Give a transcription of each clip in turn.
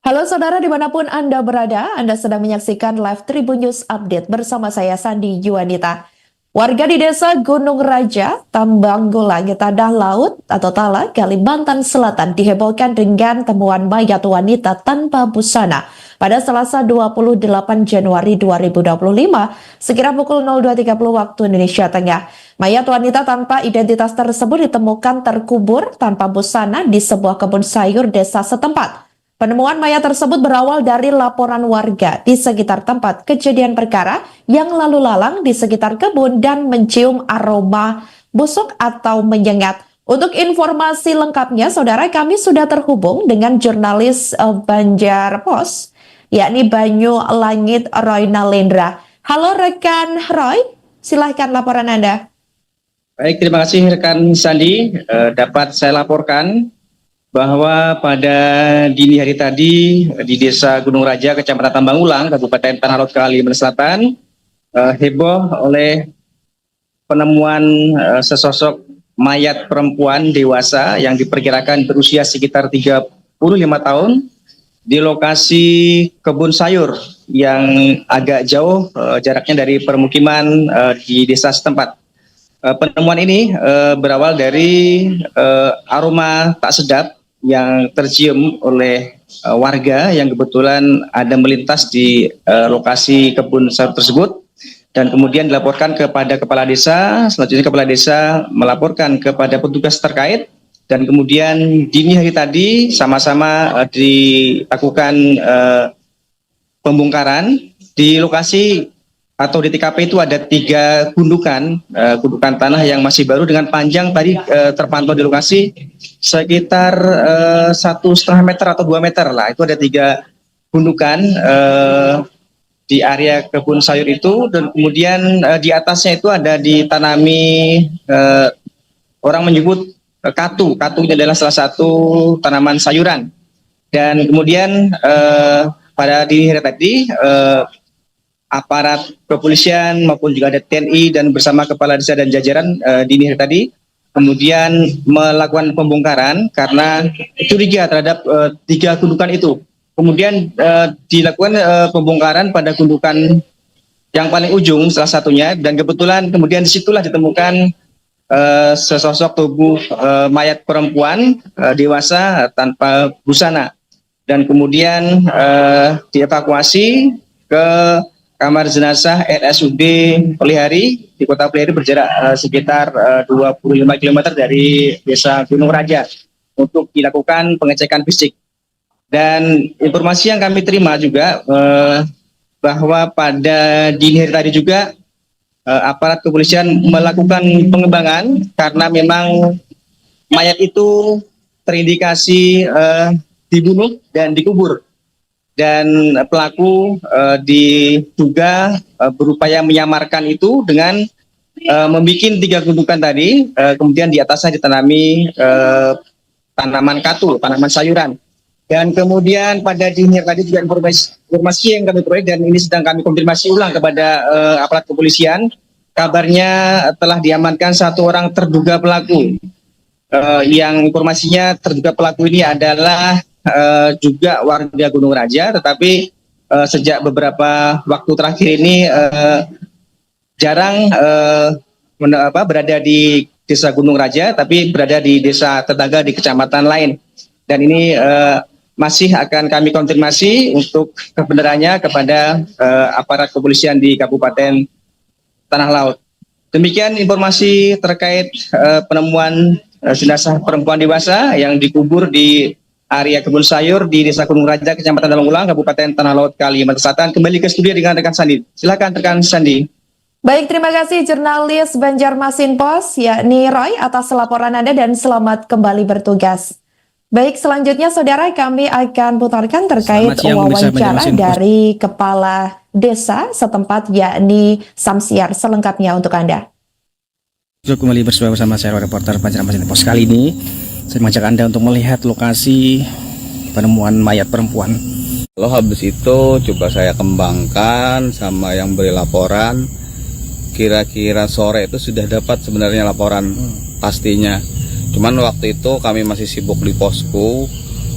Halo saudara dimanapun Anda berada, Anda sedang menyaksikan live Tribun News Update bersama saya Sandi Juanita. Warga di desa Gunung Raja, Tambanggulang, Tadah Laut atau Tala, Kalimantan Selatan dihebohkan dengan temuan mayat wanita tanpa busana pada Selasa 28 Januari 2025 sekira pukul 02.30 waktu Indonesia Tengah. Mayat wanita tanpa identitas tersebut ditemukan terkubur tanpa busana di sebuah kebun sayur desa setempat. Penemuan mayat tersebut berawal dari laporan warga di sekitar tempat kejadian perkara yang lalu lalang di sekitar kebun dan mencium aroma busuk atau menyengat. Untuk informasi lengkapnya, saudara, kami sudah terhubung dengan jurnalis Banjar Pos, yakni Banyu Langit Roy Nalendra. Halo rekan Roy, silahkan laporan Anda. Baik, terima kasih rekan Sandi. Dapat saya laporkan bahwa pada dini hari tadi di Desa Gunung Raja, Kecamatan Tambanggulang, Kabupaten Tanah Lot, Kalimantan Selatan, heboh oleh penemuan sesosok mayat perempuan dewasa yang diperkirakan berusia sekitar 35 tahun di lokasi kebun sayur yang agak jauh jaraknya dari permukiman di desa setempat. Penemuan ini berawal dari aroma tak sedap yang tercium oleh warga yang kebetulan ada melintas di lokasi kebun sayur tersebut, dan kemudian dilaporkan kepada kepala desa. Selanjutnya kepala desa melaporkan kepada petugas terkait, dan kemudian dini hari tadi sama-sama dilakukan pembongkaran di lokasi atau di TKP. Itu ada 3 gundukan tanah yang masih baru dengan panjang tadi terpantau di lokasi sekitar 1,5 meter atau 2 meter lah. Itu ada 3 gundukan di area kebun sayur itu, dan kemudian di atasnya itu ada ditanami, orang menyebut katu. Katu ini adalah salah satu tanaman sayuran. Dan kemudian pada dini hari tadi aparat kepolisian maupun juga ada TNI dan bersama kepala desa dan jajaran dini hari tadi kemudian melakukan pembongkaran karena curiga terhadap 3 gundukan itu. Kemudian dilakukan pembongkaran pada gundukan yang paling ujung salah satunya, dan kebetulan kemudian disitulah ditemukan sesosok tubuh mayat perempuan dewasa tanpa busana, dan kemudian dievakuasi ke kamar jenazah RSUD Pelihari di Kota Pelihari, berjarak sekitar 25 km dari Desa Gunung Raja untuk dilakukan pengecekan fisik. Dan informasi yang kami terima juga bahwa pada dini hari tadi juga aparat kepolisian melakukan pengembangan karena memang mayat itu terindikasi dibunuh dan dikubur. Dan pelaku diduga berupaya menyamarkan itu dengan membuat 3 gundukan tadi, kemudian di atasnya ditanami tanaman katu, tanaman sayuran. Dan kemudian pada dini hari tadi juga informasi yang kami peroleh, dan ini sedang kami konfirmasi ulang kepada aparat kepolisian, kabarnya telah diamankan 1 orang terduga pelaku. Yang informasinya terduga pelaku ini adalah juga warga Gunung Raja, tetapi sejak beberapa waktu terakhir ini jarang berada di Desa Gunung Raja, tapi berada di desa tetangga di kecamatan lain. Dan ini masih akan kami konfirmasi untuk kebenarannya kepada aparat kepolisian di Kabupaten Tanah Laut. Demikian informasi terkait penemuan jenazah perempuan dewasa yang dikubur di area kebun sayur di Desa Gunung Raja, Kecamatan Tambanggulang, Kabupaten Tanah Laut, Kalimantan Selatan. Kembali ke studio dengan rekan Sandi. Silakan rekan Sandi. Baik, terima kasih jurnalis Banjarmasin Pos, yakni Roy, atas laporan Anda dan selamat kembali bertugas. Baik, selanjutnya saudara, kami akan putarkan terkait wawancara dari Kepala Desa setempat, yakni Samsiar, selengkapnya untuk Anda. Kembali bersama saya, reporter Banjarmasin Pos. Kali ini saya mengajak Anda untuk melihat lokasi penemuan mayat perempuan. Lalu habis itu coba saya kembangkan sama yang beri laporan. Kira-kira sore itu sudah dapat sebenarnya laporan pastinya. Cuman waktu itu kami masih sibuk di posko,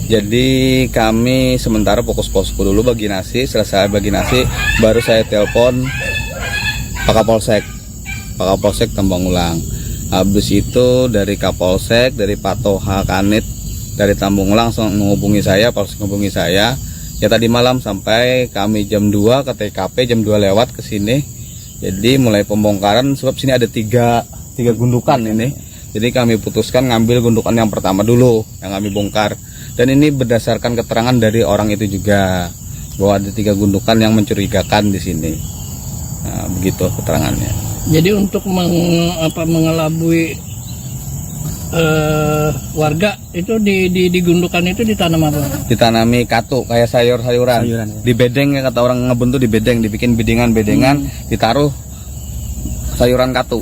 Jadi kami sementara fokus posko dulu bagi nasi. Selesai bagi nasi, baru saya telepon Pak Kapolsek Tambang Ulang. Habis itu dari Kapolsek, dari Pak Toha Kanit, dari Tambang Ulang langsung menghubungi saya, Polsek menghubungi saya. Ya tadi malam sampai kami jam 2 ke TKP, jam 2 lewat ke sini. Jadi mulai pembongkaran, sebab sini ada tiga gundukan ini. Jadi kami putuskan ngambil gundukan yang pertama dulu yang kami bongkar. Dan ini berdasarkan keterangan dari orang itu juga bahwa ada 3 gundukan yang mencurigakan di sini. Nah, begitu keterangannya. Jadi untuk mengelabui warga itu di gundukan itu ditanam apa? Ditanami katu kayak sayur-sayuran. Sayuran, ya. Di bedeng ya, kata orang ngebun tuh di bedeng, dibikin bedengan-bedengan, ditaruh sayuran katu.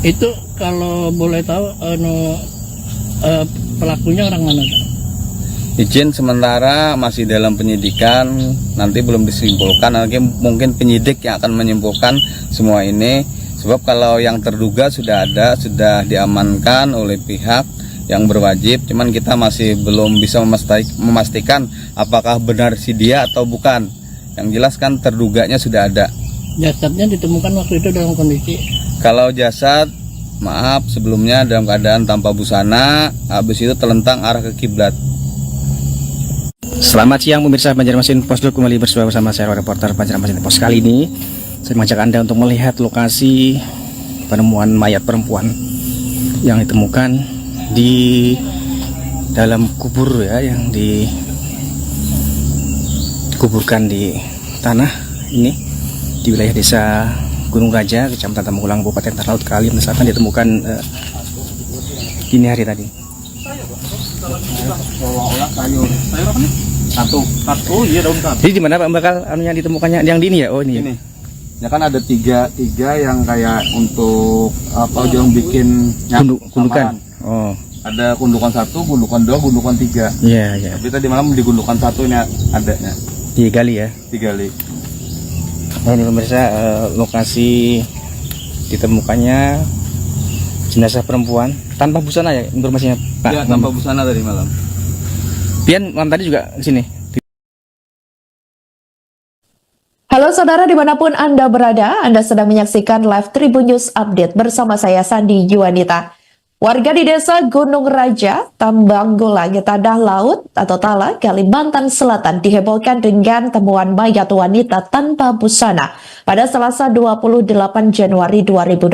Itu kalau boleh tahu pelakunya orang mana? Izin sementara masih dalam penyidikan, nanti belum disimpulkan, nanti mungkin penyidik yang akan menyimpulkan semua ini. Sebab kalau yang terduga sudah ada, sudah diamankan oleh pihak yang berwajib, cuman kita masih belum bisa memastikan apakah benar si dia atau bukan. Yang jelas kan terduganya sudah ada. Jasadnya ditemukan waktu itu dalam kondisi? Kalau jasad, maaf sebelumnya dalam keadaan tanpa busana, habis itu telentang arah ke kiblat. Selamat siang pemirsa Banjarmasin Pos kembali bersama saya reporter Banjarmasin Pos. Kali ini saya mengajak Anda untuk melihat lokasi penemuan mayat perempuan yang ditemukan di dalam kubur ya, yang dikuburkan di tanah ini di wilayah desa Gunung Raja, Kecamatan Tambang Ulang, Kabupaten Talaut, Kalimantan Selatan, ditemukan dini hari tadi. Satu, iya daun satu. Jadi di mana Pak bakal yang ditemukannya yang dini ya? Oh ini. Ini, ya kan ada tiga yang kayak untuk apa yang bikin Gundukan. Oh. Ada gundukan 1, gundukan 2, gundukan 3. Iya, iya. Tapi tadi malam di gundukan 1 ini adanya Digali ya. 3 kali. Nah ini pemirsa, lokasi ditemukannya jenazah perempuan tanpa busana ya, informasinya Pak. Iya, tanpa busana tadi malam. Pian malam tadi juga ke sini. Halo saudara dimanapun Anda berada, Anda sedang menyaksikan live Tribun News Update bersama saya Sandi Yuanita. Warga di desa Gunung Raja, Tambang Gulang, Tadah Laut atau Tala, Kalimantan Selatan dihebohkan dengan temuan mayat wanita tanpa busana pada Selasa 28 Januari 2025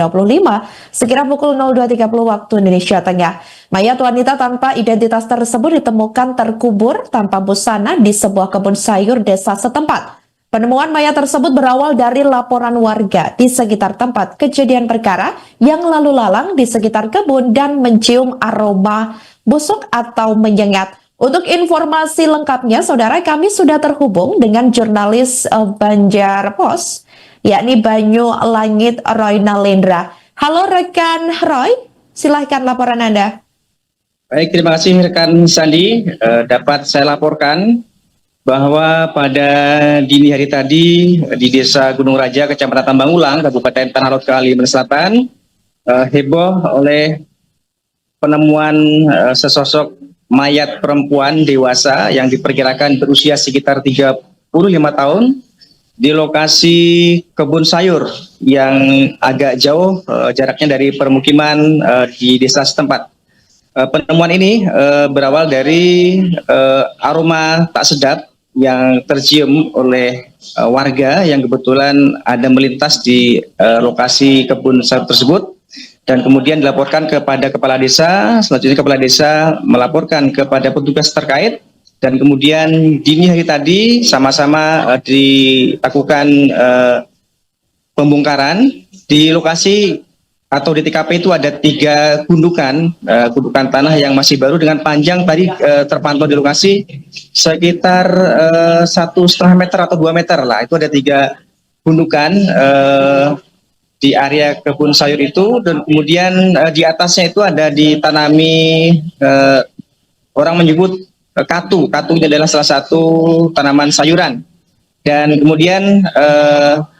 sekira pukul 02.30 waktu Indonesia Tengah. Mayat wanita tanpa identitas tersebut ditemukan terkubur tanpa busana di sebuah kebun sayur desa setempat. Penemuan mayat tersebut berawal dari laporan warga di sekitar tempat kejadian perkara yang lalu lalang di sekitar kebun dan mencium aroma busuk atau menyengat. Untuk informasi lengkapnya, saudara, kami sudah terhubung dengan jurnalis Banjar Pos, yakni Banyu Langit Roy Nalendra. Halo rekan Roy, silahkan laporan Anda. Baik, terima kasih rekan Sandi. Dapat saya laporkan bahwa pada dini hari tadi di desa Gunung Raja, Kecamatan Tambang Ulang, Kabupaten Tanah Lot, Kalimantan Selatan, heboh oleh penemuan sesosok mayat perempuan dewasa yang diperkirakan berusia sekitar 35 tahun di lokasi kebun sayur yang agak jauh jaraknya dari permukiman di desa setempat. Penemuan ini berawal dari aroma tak sedap yang tercium oleh warga yang kebetulan ada melintas di lokasi kebun sayur tersebut, dan kemudian dilaporkan kepada kepala desa. Selanjutnya kepala desa melaporkan kepada petugas terkait, dan kemudian dini hari tadi sama-sama dilakukan pembongkaran di lokasi atau di TKP. Itu ada 3 gundukan tanah yang masih baru dengan panjang tadi terpantau di lokasi sekitar 1,5 meter atau 2 meter lah. Itu ada 3 gundukan di area kebun sayur itu, dan kemudian di atasnya itu ada ditanami, orang menyebut katu. Katu ini adalah salah satu tanaman sayuran. Dan kemudian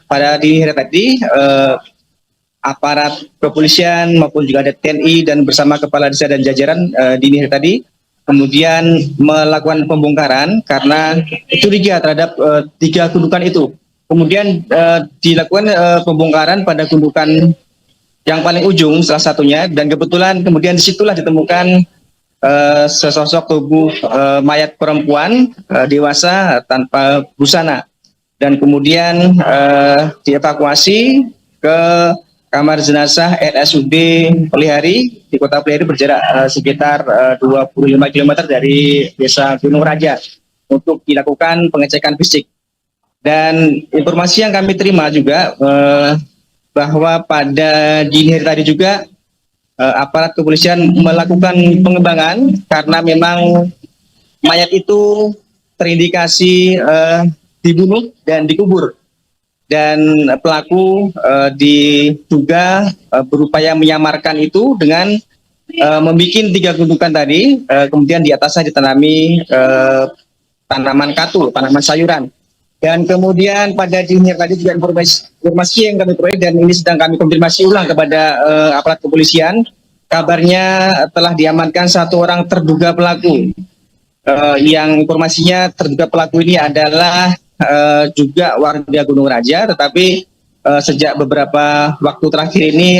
pada dini hari tadi aparat kepolisian maupun juga ada TNI dan bersama kepala desa dan jajaran dini hari tadi kemudian melakukan pembongkaran karena curiga terhadap 3 gundukan itu. Kemudian dilakukan pembongkaran pada gundukan yang paling ujung salah satunya, dan kebetulan kemudian disitulah ditemukan sesosok tubuh mayat perempuan dewasa tanpa busana, dan kemudian dievakuasi ke kamar jenazah RSUD Pelihari di Kota Pelihari berjarak sekitar 25 km dari Desa Gunung Raja untuk dilakukan pengecekan fisik. Dan informasi yang kami terima juga bahwa pada dini hari tadi juga aparat kepolisian melakukan pengembangan karena memang mayat itu terindikasi dibunuh dan dikubur. Dan pelaku diduga berupaya menyamarkan itu dengan membuat 3 gundukan tadi, kemudian di atasnya ditanami tanaman katu, tanaman sayuran. Dan kemudian pada dini hari tadi juga informasi yang kami peroleh, dan ini sedang kami konfirmasi ulang kepada aparat kepolisian, kabarnya telah diamankan 1 orang terduga pelaku. Yang informasinya terduga pelaku ini adalah juga warga Gunung Raja, tetapi sejak beberapa waktu terakhir ini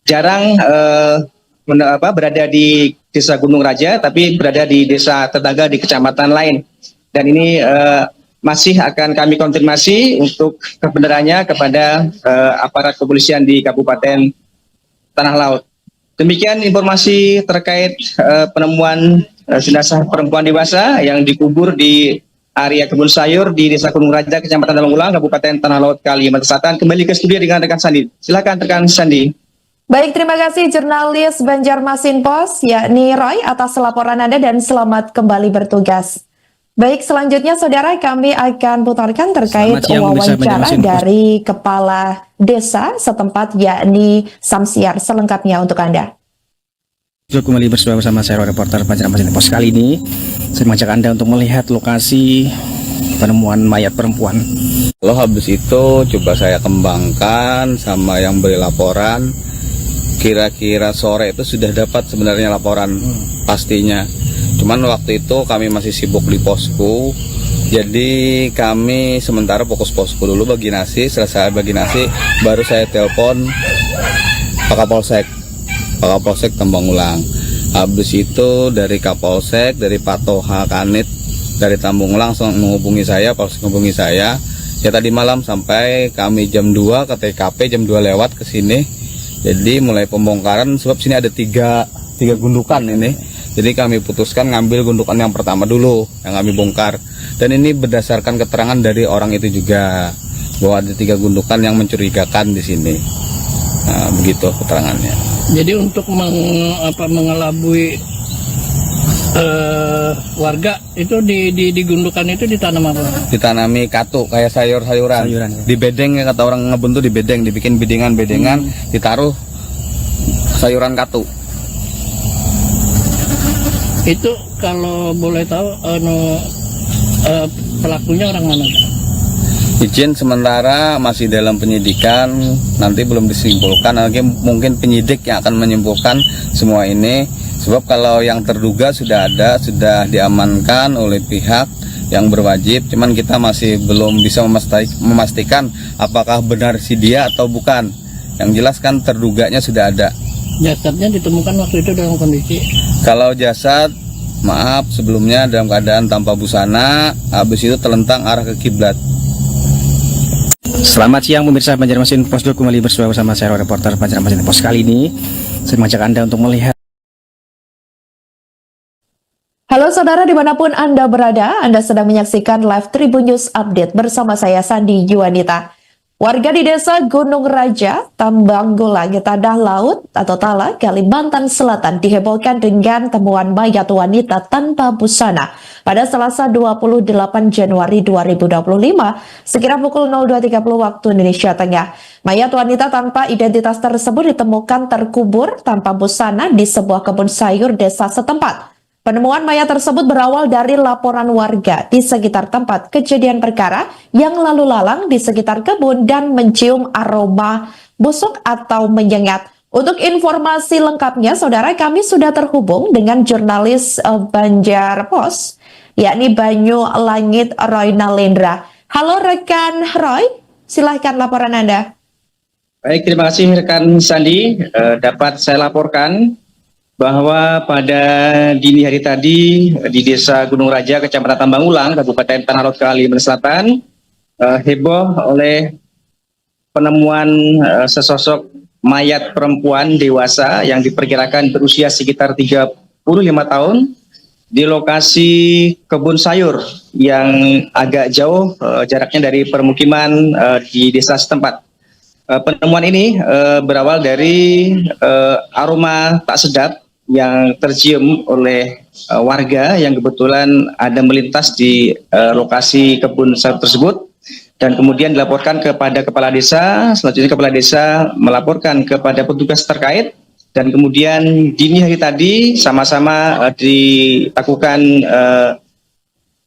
jarang berada di Desa Gunung Raja, tapi berada di desa tetangga di kecamatan lain. Dan ini masih akan kami konfirmasi untuk kebenarannya kepada aparat kepolisian di Kabupaten Tanah Laut. Demikian informasi terkait penemuan jenazah perempuan dewasa yang dikubur di area kebun sayur di Desa Gunung Raja, Kecamatan Tambangulang, Kabupaten Tanah Laut, Kalimantan Selatan. Kembali ke studio dengan rekan Sandi. Silakan rekan Sandi. Baik, terima kasih jurnalis Banjarmasin Pos, yakni Roy, atas laporan Anda dan selamat kembali bertugas. Baik, selanjutnya saudara kami akan putarkan terkait wawancara dari Kepala Desa setempat, yakni Samsiar, selengkapnya untuk Anda. Kembali bersama saya reporter Banjarmasin Pos. Kali ini saya mengajak Anda untuk melihat lokasi penemuan mayat perempuan. Lalu habis itu coba saya kembangkan sama yang beri laporan. Kira-kira sore itu sudah dapat sebenarnya laporan pastinya. Cuman waktu itu kami masih sibuk di posku. Jadi kami sementara fokus posku dulu bagi nasi. Selesai bagi nasi baru saya telepon Pak Kapolsek Tambangulang. Habis itu dari Kapolsek, dari Pak Toha Kanit dari Tambangulang langsung menghubungi saya, menghubungi saya. Ya tadi malam sampai kami jam 2 ke TKP, jam 2 lewat ke sini. Jadi mulai pembongkaran sebab sini ada tiga gundukan ini. Jadi kami putuskan ngambil gundukan yang pertama dulu yang kami bongkar. Dan ini berdasarkan keterangan dari orang itu juga bahwa ada 3 gundukan yang mencurigakan di sini. Nah, begitu keterangannya. Jadi untuk mengelabui warga itu di gundukan itu ditanam apa? Ditanami katu kayak sayur-sayuran. Di bedeng ya, kata orang ngebun tuh di bedeng, dibikin bedengan-bedengan, ditaruh sayuran katu. Itu kalau boleh tahu pelakunya orang mana? Izin sementara masih dalam penyidikan, nanti belum disimpulkan, nanti mungkin penyidik yang akan menyimpulkan semua ini. Sebab kalau yang terduga sudah ada, sudah diamankan oleh pihak yang berwajib, cuman kita masih belum bisa memastikan apakah benar si dia atau bukan. Yang jelas kan terduganya sudah ada. Jasadnya ditemukan waktu itu dalam kondisi? Kalau jasad, maaf sebelumnya dalam keadaan tanpa busana, habis itu telentang arah ke kiblat. Selamat siang pemirsa Banjarmasin Pos, kembali bersama saya reporter Banjarmasin Pos. Kali ini saya mengajak Anda untuk melihat. Halo saudara dimanapun Anda berada, Anda sedang menyaksikan live Tribun News Update bersama saya Sandi Yuanita. Warga di Desa Gunung Raja, Tambanggulang, Tanah Laut atau Tala, Kalimantan Selatan dihebohkan dengan temuan mayat wanita tanpa busana pada Selasa 28 Januari 2025 sekira pukul 02.30 waktu Indonesia Tengah. Mayat wanita tanpa identitas tersebut ditemukan terkubur tanpa busana di sebuah kebun sayur desa setempat. Penemuan mayat tersebut berawal dari laporan warga di sekitar tempat kejadian perkara yang lalu lalang di sekitar kebun dan mencium aroma busuk atau menyengat. Untuk informasi lengkapnya, saudara, kami sudah terhubung dengan jurnalis Banjar Pos, yakni Banyu Langit Roy Nalendra. Halo rekan Roy, silahkan laporan Anda. Baik, terima kasih rekan Sandi. Dapat saya laporkan bahwa pada dini hari tadi di Desa Gunung Raja, Kecamatan Tambangulang, Kabupaten Tanah Lot, Kalimantan Selatan, heboh oleh penemuan sesosok mayat perempuan dewasa yang diperkirakan berusia sekitar 35 tahun di lokasi kebun sayur yang agak jauh jaraknya dari permukiman di desa setempat. Penemuan ini berawal dari aroma tak sedap yang tercium oleh warga yang kebetulan ada melintas di lokasi kebun sayur tersebut, dan kemudian dilaporkan kepada kepala desa. Selanjutnya kepala desa melaporkan kepada petugas terkait, dan kemudian dini hari tadi sama-sama dilakukan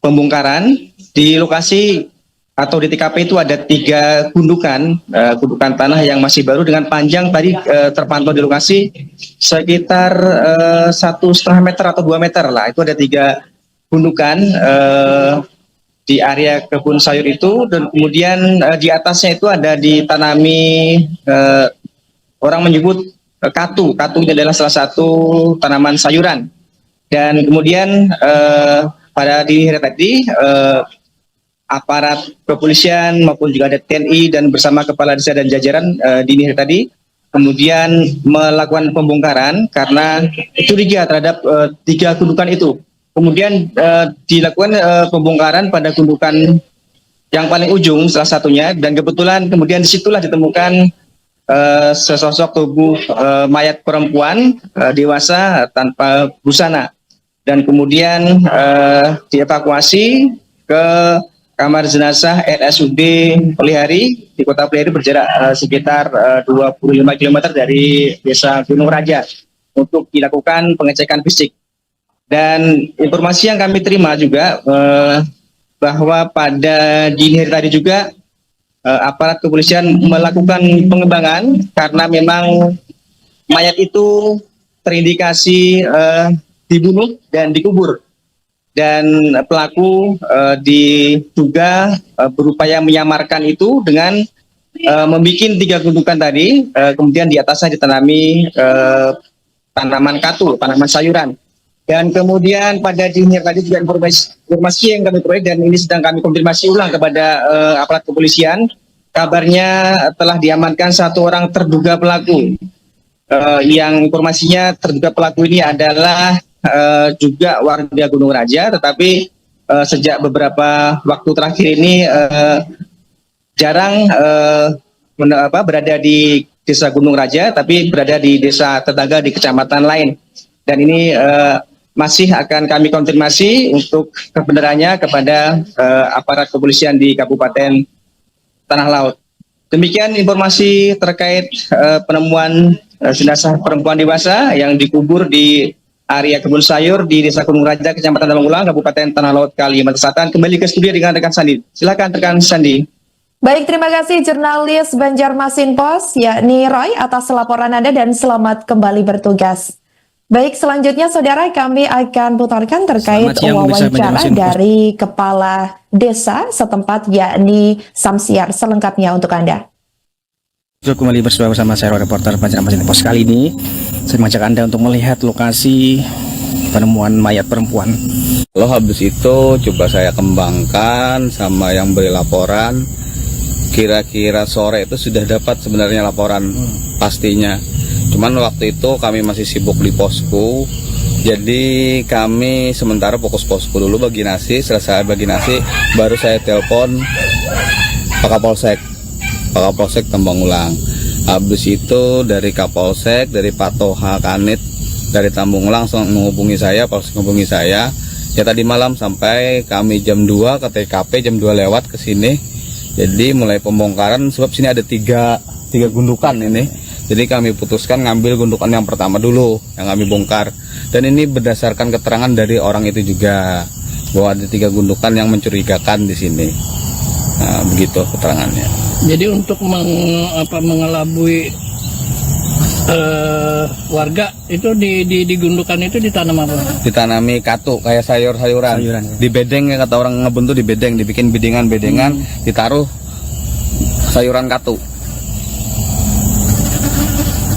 pembongkaran di lokasi atau di TKP itu ada 3 gundukan tanah yang masih baru dengan panjang tadi terpantau di lokasi sekitar 1,5 meter atau 2 meter lah. Itu ada 3 gundukan di area kebun sayur itu, dan kemudian di atasnya itu ada ditanami orang menyebut katu. Katu ini adalah salah satu tanaman sayuran. Dan kemudian pada dini hari tadi aparat kepolisian maupun juga ada TNI dan bersama kepala desa dan jajaran dini hari tadi kemudian melakukan pembongkaran karena curiga terhadap 3 gundukan itu. Kemudian dilakukan pembongkaran pada gundukan yang paling ujung salah satunya, dan kebetulan kemudian disitulah ditemukan sesosok tubuh mayat perempuan dewasa tanpa busana, dan kemudian dievakuasi ke kamar jenazah RSUD Pelihari di Kota Pelihari berjarak sekitar 25 km dari Desa Gunung Raja untuk dilakukan pengecekan fisik. Dan informasi yang kami terima juga bahwa pada dini hari tadi juga aparat kepolisian melakukan pengembangan karena memang mayat itu terindikasi dibunuh dan dikubur. Dan pelaku diduga berupaya menyamarkan itu dengan membuat 3 gundukan tadi, kemudian di atasnya ditanami tanaman katu, tanaman sayuran. Dan kemudian pada dini tadi juga informasi yang kami peroleh, dan ini sedang kami konfirmasi ulang kepada aparat kepolisian, kabarnya telah diamankan 1 orang terduga pelaku. Yang informasinya terduga pelaku ini adalah juga warga Gunung Raja, tetapi sejak beberapa waktu terakhir ini jarang berada di Desa Gunung Raja, tapi berada di desa tetangga di kecamatan lain. Dan ini masih akan kami konfirmasi untuk kebenarannya kepada aparat kepolisian di Kabupaten Tanah Laut. Demikian informasi terkait penemuan jenazah perempuan dewasa yang dikubur di area kebun sayur di Desa Gunung Raja, Kecamatan Tambangulang, Kabupaten Tanah Laut, Kalimantan Selatan. Kembali ke studio dengan rekan Sandi. Silakan rekan Sandi. Baik, terima kasih jurnalis Banjarmasin Pos, yakni Roy, atas laporan Anda dan selamat kembali bertugas. Baik, selanjutnya saudara, kami akan putarkan terkait wawancara dari Kepala Desa setempat, yakni Samsiar, selengkapnya untuk Anda. Kembali bersama saya reporter Banjarmasin Pos. Kali ini saya mengajak Anda untuk melihat lokasi penemuan mayat perempuan. Lalu habis itu coba saya kembangkan sama yang beri laporan. Kira-kira sore itu sudah dapat sebenarnya laporan pastinya. Cuman waktu itu kami masih sibuk di posku. Jadi kami sementara fokus posku dulu bagi nasi. Selesai bagi nasi baru saya telepon Pak Kapolsek Tambangulang. Habis itu dari Kapolsek, dari Pak Toha Kanit dari Tambangulang langsung menghubungi saya, ya tadi malam sampai kami jam 2 ke TKP, jam 2 lewat ke sini. Jadi mulai pembongkaran sebab sini ada tiga gundukan ini. Jadi kami putuskan ngambil gundukan yang pertama dulu yang kami bongkar. Dan ini berdasarkan keterangan dari orang itu juga bahwa ada 3 gundukan yang mencurigakan di sini. Nah, begitu keterangannya. Jadi untuk mengelabui warga itu di gundukan itu ditanam apa? Ditanami katu kayak sayur-sayuran. Sayuran, ya. Di bedeng, ya, kata orang ngebun tuh di bedeng, dibikin bedengan-bedengan, ditaruh sayuran katu.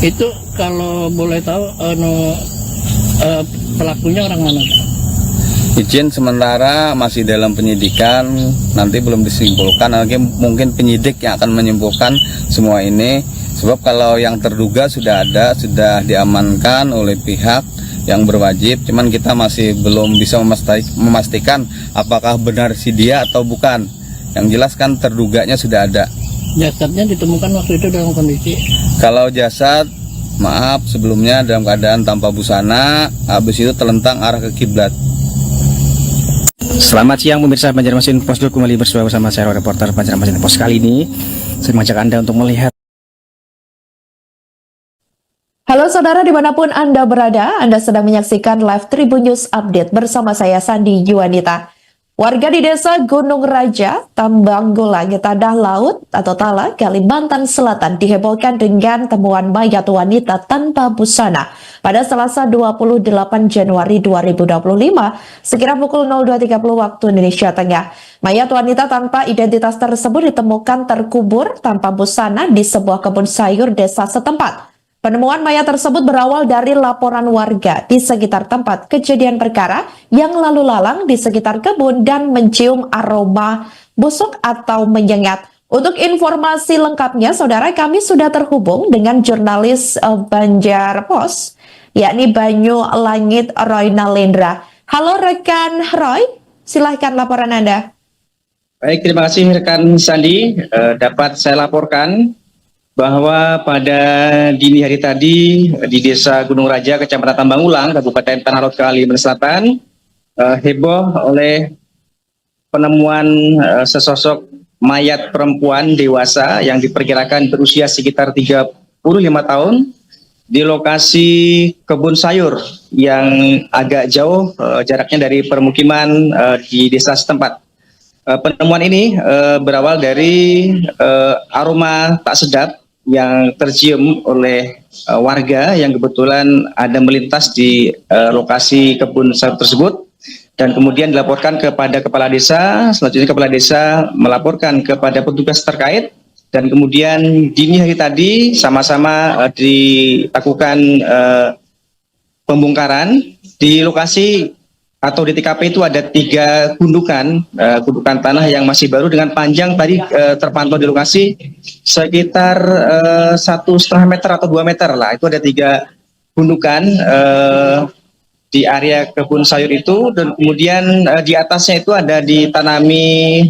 Itu kalau boleh tahu pelakunya orang mana? Izin sementara masih dalam penyidikan, nanti belum disimpulkan, nanti mungkin penyidik yang akan menyimpulkan semua ini. Sebab kalau yang terduga sudah ada, sudah diamankan oleh pihak yang berwajib, cuman kita masih belum bisa memastikan apakah benar si dia atau bukan. Yang jelas kan terduganya sudah ada. Jasadnya ditemukan waktu itu dalam kondisi? Kalau jasad, maaf sebelumnya dalam keadaan tanpa busana, habis itu telentang arah ke kiblat. Selamat siang pemirsa Banjarmasin Pos kembali bersama saya reporter Banjarmasin Pos. Kali ini saya mengajak Anda untuk melihat. Halo saudara dimanapun Anda berada, Anda sedang menyaksikan live Tribun News Update bersama saya Sandi Yuanita. Warga di desa Gunung Raja, Tambanggola, Tadah Laut atau Tala, Kalimantan Selatan dihebohkan dengan temuan mayat wanita tanpa busana pada Selasa 28 Januari 2025 sekira pukul 02.30 waktu Indonesia Tengah. Mayat wanita tanpa identitas tersebut ditemukan terkubur tanpa busana di sebuah kebun sayur desa setempat. Penemuan mayat tersebut berawal dari laporan warga di sekitar tempat kejadian perkara yang lalu lalang di sekitar kebun dan mencium aroma busuk atau menyengat. Untuk informasi lengkapnya, saudara, kami sudah terhubung dengan jurnalis Banjar Pos, yakni Banyu Langit Roy Nalendra. Halo rekan Roy, silahkan laporan Anda. Baik, terima kasih rekan Sandi. Dapat saya laporkan bahwa pada dini hari tadi di Desa Gunung Raja, Kecamatan Tambangulang, Kabupaten Tanah Lot, Kalimantan Selatan, heboh oleh penemuan sesosok mayat perempuan dewasa yang diperkirakan berusia sekitar 35 tahun di lokasi kebun sayur yang agak jauh jaraknya dari permukiman di desa setempat. Penemuan ini berawal dari aroma tak sedap yang tercium oleh warga yang kebetulan ada melintas di lokasi kebun sayur tersebut, dan kemudian dilaporkan kepada kepala desa. Selanjutnya kepala desa melaporkan kepada petugas terkait, dan kemudian dini hari tadi sama-sama dilakukan pembongkaran di lokasi atau di TKP. Itu ada 3 gundukan tanah yang masih baru dengan panjang tadi terpantau di lokasi sekitar 1,5 meter atau 2 meter lah. Itu ada 3 gundukan di area kebun sayur itu, dan kemudian di atasnya itu ada ditanami,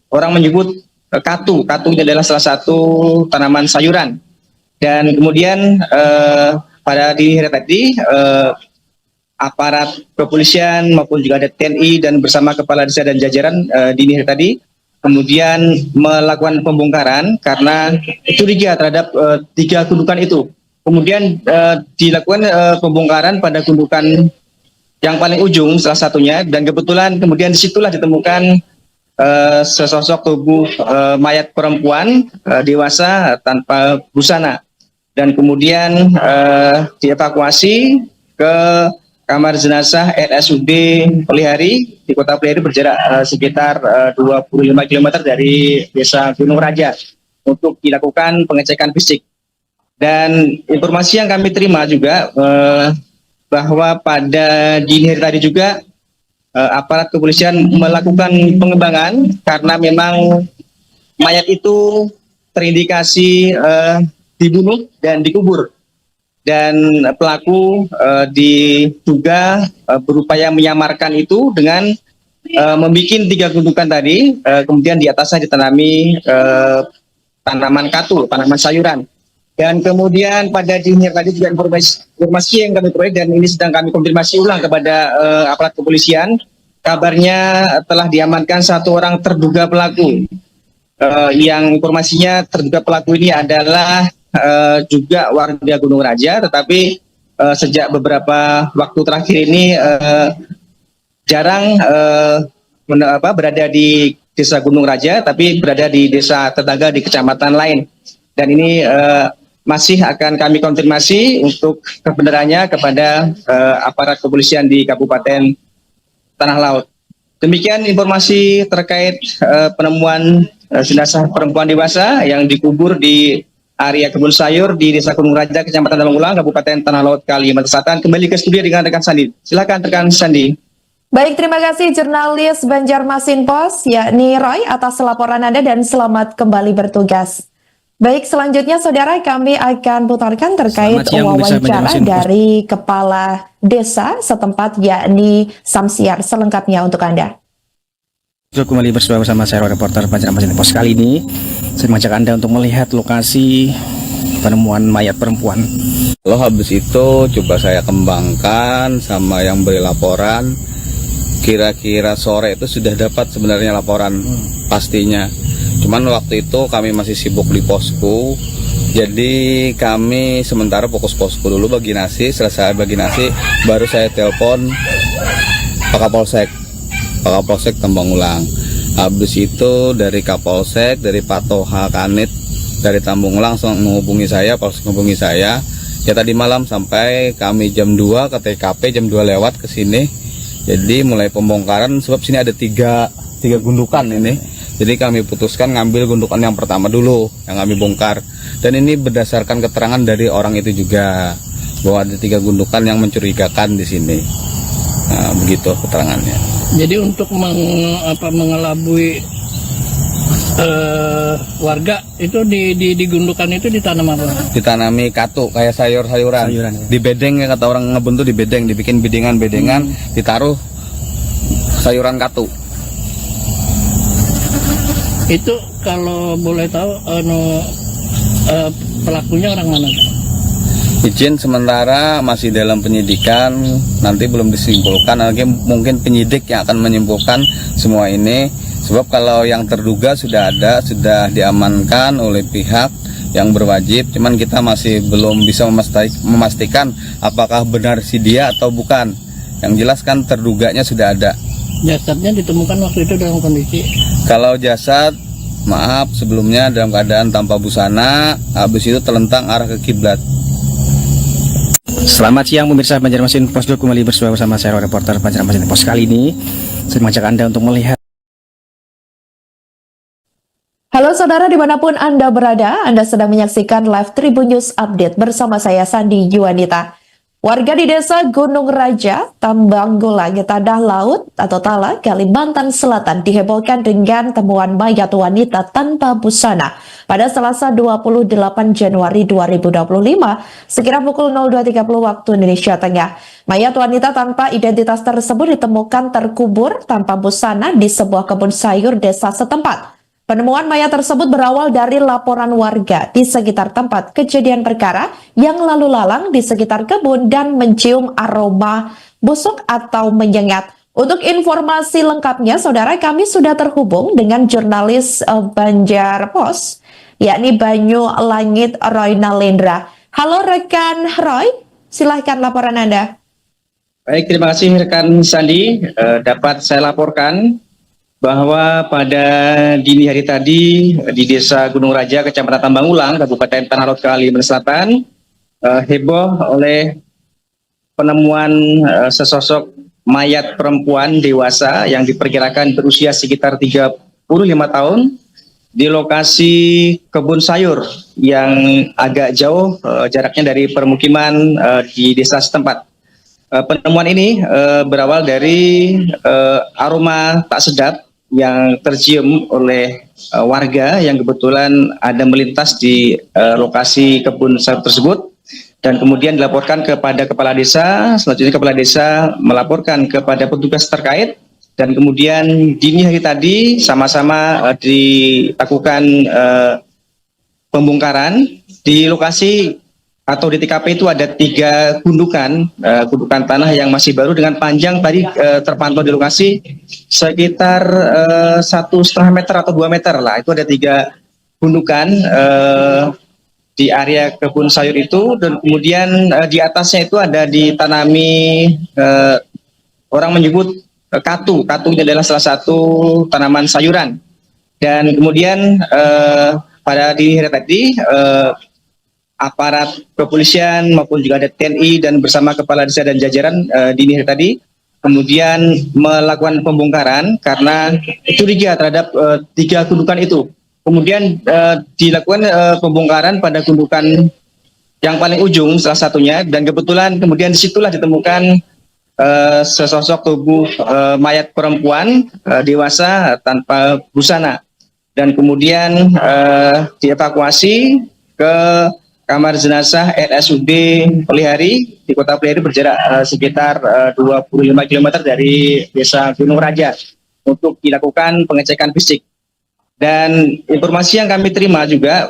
orang menyebut katu. Katu ini adalah salah satu tanaman sayuran. Dan kemudian pada dini hari tadi aparat kepolisian maupun juga ada TNI dan bersama kepala desa dan jajaran dini hari tadi kemudian melakukan pembongkaran karena curiga terhadap 3 gundukan itu. Kemudian dilakukan pembongkaran pada gundukan yang paling ujung salah satunya, dan kebetulan kemudian disitulah ditemukan sesosok tubuh mayat perempuan dewasa tanpa busana, dan kemudian dievakuasi ke kamar jenazah RSUD Pelihari di Kota Pelihari, berjarak sekitar 25 km dari Desa Gunung Raja untuk dilakukan pengecekan fisik. Dan informasi yang kami terima juga bahwa pada dini hari tadi juga aparat kepolisian melakukan pengembangan karena memang mayat itu terindikasi dibunuh dan dikubur. Dan pelaku diduga berupaya menyamarkan itu dengan membuat 3 gundukan tadi, kemudian di atasnya ditanami tanaman katu, tanaman sayuran. Dan kemudian pada dini tadi juga informasi yang kami peroleh, dan ini sedang kami konfirmasi ulang kepada aparat kepolisian, kabarnya telah diamankan 1 orang terduga pelaku. Yang informasinya terduga pelaku ini adalah juga warga Gunung Raja, tetapi sejak beberapa waktu terakhir ini jarang berada di Desa Gunung Raja, tapi berada di desa tetangga di kecamatan lain. Dan ini masih akan kami konfirmasi untuk kebenarannya kepada aparat kepolisian di Kabupaten Tanah Laut. Demikian informasi terkait penemuan jenazah perempuan dewasa yang dikubur di area kebun sayur di Desa Gunung Raja, Kecamatan Tambangulang, Kabupaten Tanah Laut, Kalimantan Selatan. Kembali ke studio dengan rekan Sandi. Silakan rekan Sandi. Baik, terima kasih jurnalis Banjarmasin Pos, yakni Roy, atas laporan Anda dan selamat kembali bertugas. Baik, selanjutnya saudara kami akan putarkan terkait Selamat siang, pemirsa wawancara Banjarmasin Pos. dari Kepala Desa setempat, yakni Samsiar, selengkapnya untuk Anda. Kembali bersama saya reporter Banjarmasin Pos. Kali ini saya mengajak Anda untuk melihat lokasi penemuan mayat perempuan. Lalu habis itu coba saya kembangkan sama yang beri laporan. Kira-kira sore itu sudah dapat sebenarnya laporan pastinya. Cuman waktu itu kami masih sibuk di posko. Jadi kami sementara fokus posko dulu bagi nasi. Selesai bagi nasi baru saya telepon Pak Kapolsek Tambangulang. Habis itu dari Kapolsek, dari Pak Toha Kanit dari Tambangulang langsung menghubungi saya, Polsek menghubungi saya. Ya tadi malam sampai kami jam 2 ke TKP, jam 2 lewat ke sini. Jadi mulai pembongkaran sebab sini ada tiga gundukan ini. Jadi kami putuskan ngambil gundukan yang pertama dulu yang kami bongkar. Dan ini berdasarkan keterangan dari orang itu juga bahwa ada 3 gundukan yang mencurigakan di sini. Nah, begitu keterangannya. Jadi untuk mengelabui warga itu di gundukan itu ditanam apa? Ditanami katu kayak sayur-sayuran. Di bedeng ya kata orang ngebun tuh, di bedeng dibikin bedengan-bedengan, ditaruh sayuran katu. Itu kalau boleh tahu pelakunya orang mana? Izin sementara masih dalam penyidikan, nanti belum disimpulkan, nanti mungkin penyidik yang akan menyimpulkan semua ini. Sebab kalau yang terduga sudah ada, sudah diamankan oleh pihak yang berwajib, cuman kita masih belum bisa memastikan apakah benar si dia atau bukan. Yang jelas kan terduganya sudah ada. Jasadnya ditemukan waktu itu dalam kondisi? Kalau jasad, maaf sebelumnya dalam keadaan tanpa busana, habis itu telentang arah ke kiblat. Selamat siang pemirsa Banjarmasin Pos, kembali bersama saya reporter Banjarmasin Pos. Kali ini saya mengajak Anda untuk melihat. Halo saudara dimanapun Anda berada, Anda sedang menyaksikan live Tribun News Update bersama saya Sandi Yuanita. Warga di Desa Gunung Raja, Tambangulang, Tanah Laut atau Tala, Kalimantan Selatan dihebohkan dengan temuan mayat wanita tanpa busana pada Selasa 28 Januari 2025 sekira pukul 02.30 waktu Indonesia Tengah. Mayat wanita tanpa identitas tersebut ditemukan terkubur tanpa busana di sebuah kebun sayur desa setempat. Penemuan mayat tersebut berawal dari laporan warga di sekitar tempat kejadian perkara yang lalu lalang di sekitar kebun dan mencium aroma busuk atau menyengat. Untuk informasi lengkapnya, saudara, kami sudah terhubung dengan jurnalis Banjar Pos, yakni Banyu Langit Roy Nalendra. Halo rekan Roy, silahkan laporan Anda. Baik, terima kasih rekan Sandi. Dapat saya laporkan bahwa pada dini hari tadi di Desa Gunung Raja, Kecamatan Tambangulang, Kabupaten Tanah Laut, Kalimantan Selatan, heboh oleh penemuan sesosok mayat perempuan dewasa yang diperkirakan berusia sekitar 35 tahun di lokasi kebun sayur yang agak jauh jaraknya dari permukiman di desa setempat. Penemuan ini berawal dari aroma tak sedap yang tercium oleh warga yang kebetulan ada melintas di lokasi kebun sayur tersebut, dan kemudian dilaporkan kepada kepala desa. Selanjutnya kepala desa melaporkan kepada petugas terkait, dan kemudian dini hari tadi sama-sama dilakukan pembongkaran di lokasi atau di TKP. Itu ada 3 gundukan tanah yang masih baru dengan panjang tadi terpantau di lokasi sekitar 1,5 meter atau 2 meter lah. Itu ada 3 gundukan di area kebun sayur itu, dan kemudian di atasnya itu ada ditanami, orang menyebut katu. Katu ini adalah salah satu tanaman sayuran. Dan kemudian pada dini hari tadi aparat kepolisian maupun juga ada TNI dan bersama kepala desa dan jajaran dini hari tadi kemudian melakukan pembongkaran karena curiga terhadap 3 gundukan itu. Kemudian dilakukan pembongkaran pada gundukan yang paling ujung salah satunya, dan kebetulan kemudian disitulah ditemukan sesosok tubuh mayat perempuan dewasa tanpa busana, dan kemudian dievakuasi ke kamar jenazah RSUD Pelihari di Kota Pelihari, berjarak sekitar 25 km dari Desa Gunung Raja untuk dilakukan pengecekan fisik. Dan informasi yang kami terima juga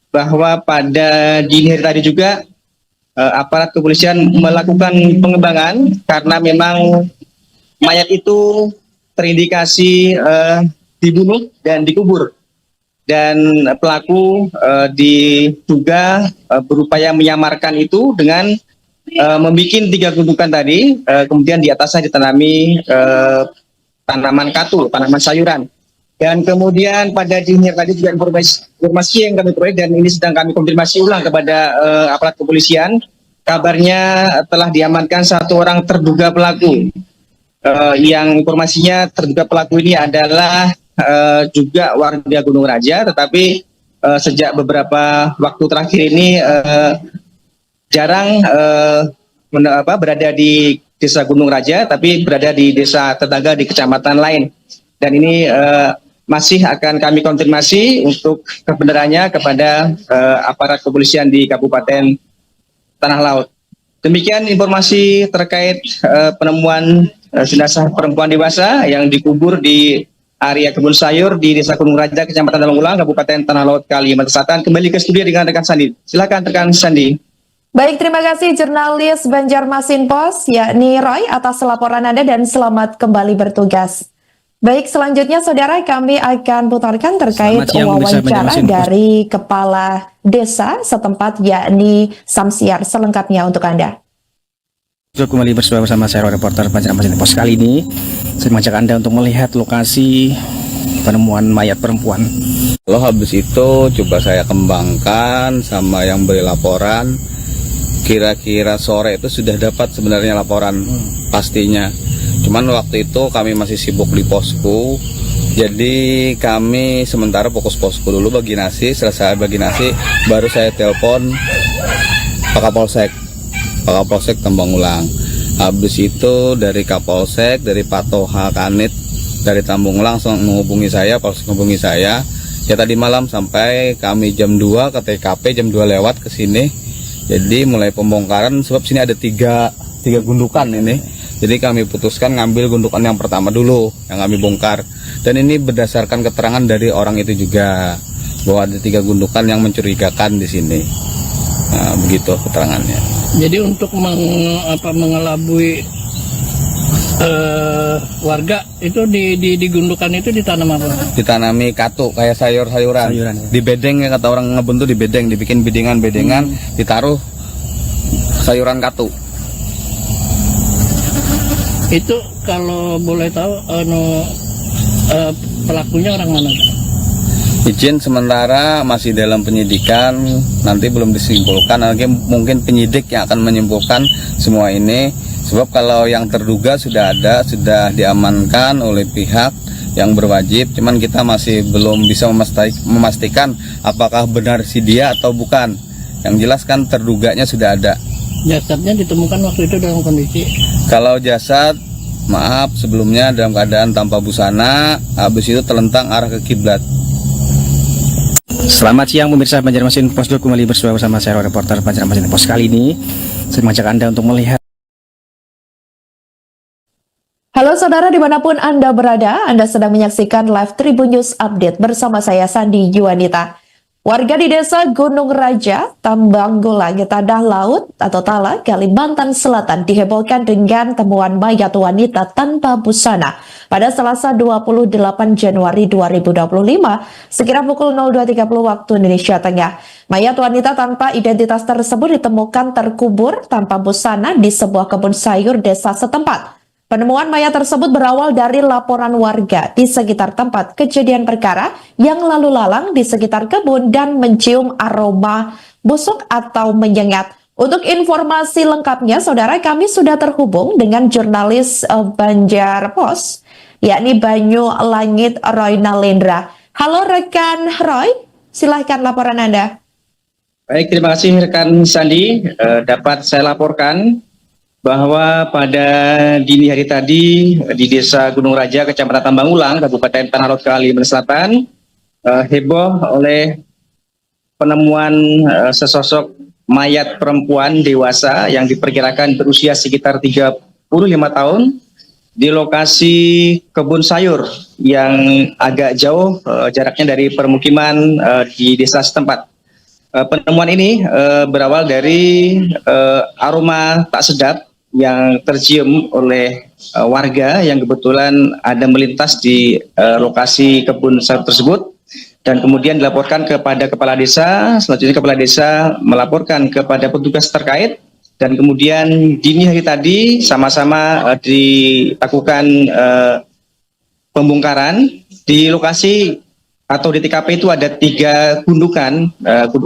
bahwa pada dini hari tadi juga aparat kepolisian melakukan pengembangan karena memang mayat itu terindikasi dibunuh dan dikubur, dan pelaku diduga berupaya menyamarkan itu dengan membuat 3 gundukan tadi, kemudian di atasnya ditanami tanaman katu, tanaman sayuran. Dan kemudian pada dini hari tadi juga informasi yang kami peroleh, dan ini sedang kami konfirmasi ulang kepada aparat kepolisian, kabarnya telah diamankan 1 orang terduga pelaku. Yang informasinya terduga pelaku ini adalah juga warga Gunung Raja, tetapi sejak beberapa waktu terakhir ini jarang berada di Desa Gunung Raja, tapi berada di desa tetangga di kecamatan lain. Dan ini masih akan kami konfirmasi untuk kebenarannya kepada aparat kepolisian di Kabupaten Tanah Laut. Demikian informasi terkait penemuan jenazah perempuan dewasa yang dikubur di area kebun sayur di Desa Gunung Raja, Kecamatan Tambangulang, Kabupaten Tanah Laut, Kalimantan Selatan. Kembali ke studio dengan rekan Sandi. Silakan rekan Sandi. Baik, terima kasih jurnalis Banjarmasin Post, yakni Roy, atas laporan Anda dan selamat kembali bertugas. Baik, selanjutnya saudara, kami akan putarkan terkait wawancara dari Kepala Desa setempat, yakni Samsiar, selengkapnya untuk Anda. Kembali bersama saya reporter Banjarmasin Post. Kali ini saya mengajak Anda untuk melihat lokasi penemuan mayat perempuan. Lalu habis itu coba saya kembangkan sama yang beri laporan. Kira-kira sore itu sudah dapat sebenarnya laporan pastinya. Cuman waktu itu kami masih sibuk di posko. Jadi kami sementara fokus posko dulu bagi nasi. Selesai bagi nasi baru saya telepon Pak Kapolsek Tambangulang. Habis itu dari Kapolsek, dari Pak Toha Kanit dari Tambangulang langsung menghubungi saya, Polsek menghubungi saya. Ya tadi malam sampai kami jam 2 ke TKP, jam 2 lewat ke sini. Jadi mulai pembongkaran sebab sini ada tiga gundukan ini. Jadi kami putuskan ngambil gundukan yang pertama dulu yang kami bongkar. Dan ini berdasarkan keterangan dari orang itu juga bahwa ada 3 gundukan yang mencurigakan di sini. Nah, begitu keterangannya. Jadi untuk mengelabui warga itu di gundukan itu ditanam apa? Ditanami katu kayak sayur-sayuran. Di bedeng ya, kata orang ngebun tuh di bedeng, dibikin bedengan, ditaruh sayuran katu. Itu kalau boleh tahu pelakunya orang mana? Izin sementara masih dalam penyidikan, nanti belum disimpulkan, nanti mungkin penyidik yang akan menyimpulkan semua ini. Sebab kalau yang terduga sudah sudah diamankan oleh pihak yang berwajib, cuman kita masih belum bisa memastikan apakah benar si dia atau bukan. Yang jelas kan terduganya sudah ada. Jasadnya ditemukan waktu itu dalam kondisi? Kalau jasad, maaf sebelumnya dalam keadaan tanpa busana, habis itu telentang arah ke kiblat. Selamat siang pemirsa Banjarmasin Post, kembali bersama saya reporter Banjarmasin Post. Kali ini saya mengajak Anda untuk melihat. Halo saudara, dimanapun Anda berada, Anda sedang menyaksikan live Tribun News Update bersama saya Sandi Yuanita. Warga di desa Gunung Raja, Tambanggola, Tadah Laut atau Tala, Kalimantan Selatan dihebohkan dengan temuan mayat wanita tanpa busana pada Selasa 28 Januari 2025 sekira pukul 02.30 waktu Indonesia Tengah. Mayat wanita tanpa identitas tersebut ditemukan terkubur tanpa busana di sebuah kebun sayur desa setempat. Penemuan mayat tersebut berawal dari laporan warga di sekitar tempat kejadian perkara yang lalu lalang di sekitar kebun dan mencium aroma busuk atau menyengat. Untuk informasi lengkapnya, saudara, kami sudah terhubung dengan jurnalis Banjar Pos, yakni Banyu Langit Roy Nalendra. Halo rekan Roy, silahkan laporan Anda. Baik, terima kasih rekan Sandi. Dapat saya laporkan bahwa pada dini hari tadi di Desa Gunung Raja, Kecamatan Tambangulang, Kabupaten Tanah Lot, Kalimantan Selatan, heboh oleh penemuan sesosok mayat perempuan dewasa yang diperkirakan berusia sekitar 35 tahun di lokasi kebun sayur yang agak jauh jaraknya dari permukiman di desa setempat. Penemuan ini berawal dari aroma tak sedap yang tercium oleh warga yang kebetulan ada melintas di lokasi kebun sayur tersebut, dan kemudian dilaporkan kepada kepala desa. Selanjutnya kepala desa melaporkan kepada petugas terkait, dan kemudian dini hari tadi sama-sama dilakukan pembongkaran di lokasi atau di TKP. Itu ada 3 gundukan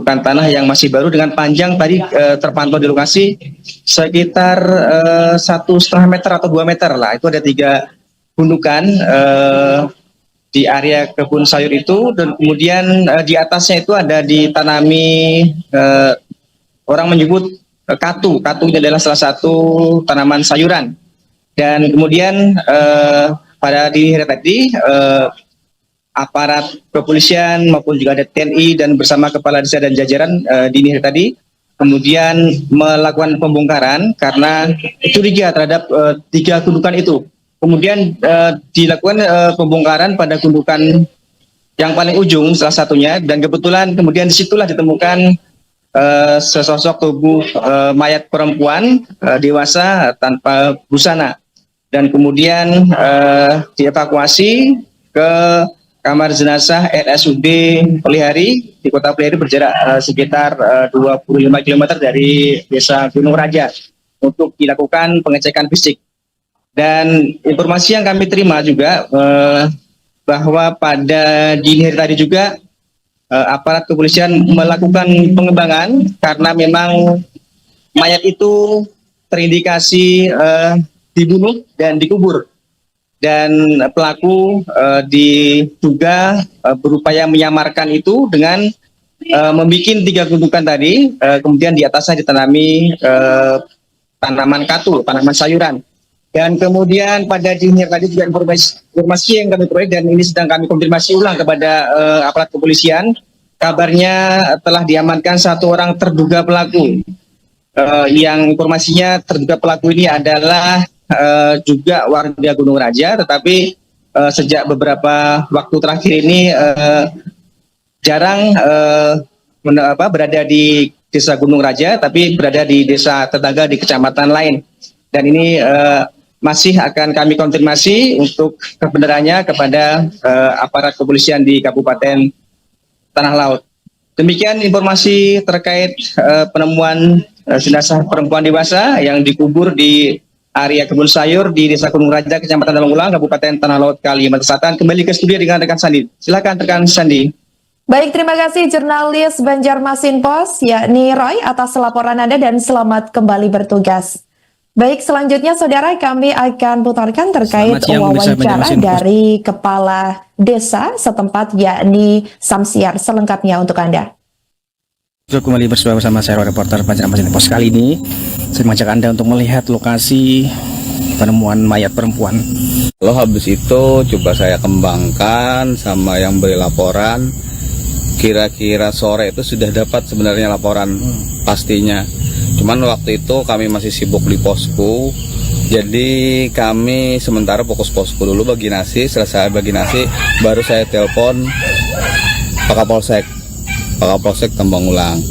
tanah yang masih baru dengan panjang tadi terpantau di lokasi sekitar 1,5 meter atau 2 meter lah. Itu ada 3 gundukan di area kebun sayur itu, dan kemudian di atasnya itu ada ditanami orang menyebut katu. Katu ini adalah salah satu tanaman sayuran. Dan kemudian pada dini hari tadi aparat kepolisian maupun juga ada TNI dan bersama kepala desa dan jajaran dini hari tadi kemudian melakukan pembongkaran karena curiga terhadap 3 gundukan itu. Kemudian dilakukan pembongkaran pada gundukan yang paling ujung salah satunya, dan kebetulan kemudian disitulah ditemukan sesosok tubuh mayat perempuan dewasa tanpa busana, dan kemudian dievakuasi ke kamar jenazah RSUD Pelihari di Kota Pelihari berjarak sekitar 25 km dari Desa Gunung Raja untuk dilakukan pengecekan fisik. Dan informasi yang kami terima juga bahwa pada dini hari tadi juga aparat kepolisian melakukan pengembangan karena memang mayat itu terindikasi dibunuh dan dikubur. Dan pelaku diduga berupaya menyamarkan itu dengan membuat 3 gundukan tadi, kemudian di atasnya ditanami tanaman katu, tanaman sayuran. Dan kemudian pada dini tadi juga informasi yang kami peroleh, dan ini sedang kami konfirmasi ulang kepada aparat kepolisian, kabarnya telah diamankan 1 orang terduga pelaku. Yang informasinya terduga pelaku ini adalah juga warga Gunung Raja, tetapi sejak beberapa waktu terakhir ini jarang berada di Desa Gunung Raja, tapi berada di desa tetangga di kecamatan lain. Dan ini masih akan kami konfirmasi untuk kebenarannya kepada aparat kepolisian di Kabupaten Tanah Laut. Demikian informasi terkait penemuan jenazah perempuan dewasa yang dikubur di area kebun sayur di Desa Gunung Raja, Kecamatan Tambangulang, Kabupaten Tanah Laut, Kalimantan Selatan. Kembali ke studio dengan rekan Sandi. Silakan rekan Sandi. Baik, terima kasih jurnalis Banjarmasin Pos, yakni Roy, atas laporan Anda dan selamat kembali bertugas. Baik, selanjutnya saudara, kami akan putarkan terkait wawancara dari Kepala Desa setempat, yakni Samsiar, selengkapnya untuk Anda. Kembali bersama saya reporter Banjarmasin Pos. Kali ini saya mengajak Anda untuk melihat lokasi penemuan mayat perempuan. Lalu habis itu coba saya kembangkan sama yang beri laporan. Kira-kira sore itu sudah dapat sebenarnya laporan pastinya. Cuman waktu itu kami masih sibuk di posko. Jadi kami sementara fokus posko dulu bagi nasi. Selesai bagi nasi baru saya telepon Pak Kapolsek. Pak Kapolsek Tambangulang.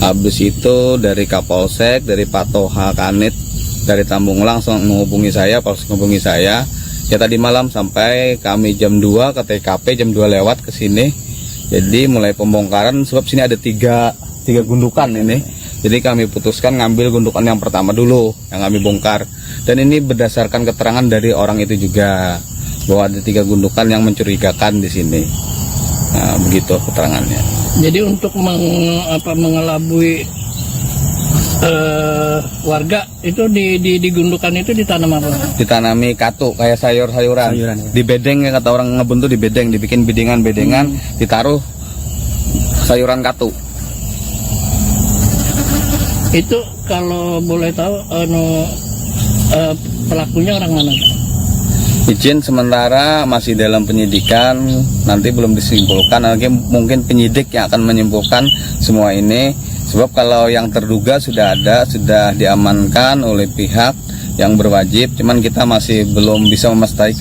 Habis itu dari Kapolsek, dari Pak Toha Kanit dari Tambangulang langsung menghubungi saya, Polsek menghubungi saya. Ya tadi malam sampai kami jam 2 ke TKP, jam 2 lewat ke sini. Jadi mulai pembongkaran sebab sini ada tiga gundukan ini. Jadi kami putuskan ngambil gundukan yang pertama dulu yang kami bongkar. Dan ini berdasarkan keterangan dari orang itu juga bahwa ada 3 gundukan yang mencurigakan di sini. Nah, begitu keterangannya. Jadi untuk mengelabui warga itu di gundukan itu ditanam apa? Ditanami katu kayak sayur-sayuran. Sayuran, ya. Di bedeng ya kata orang ngebun tuh, di bedeng dibikin bedengan-bedengan, ditaruh sayuran katu. Itu kalau boleh tahu pelakunya orang mana? Izin sementara masih dalam penyidikan, nanti belum disimpulkan, nanti mungkin penyidik yang akan menyimpulkan semua ini. Sebab kalau yang terduga sudah ada, sudah diamankan oleh pihak yang berwajib, cuman kita masih belum bisa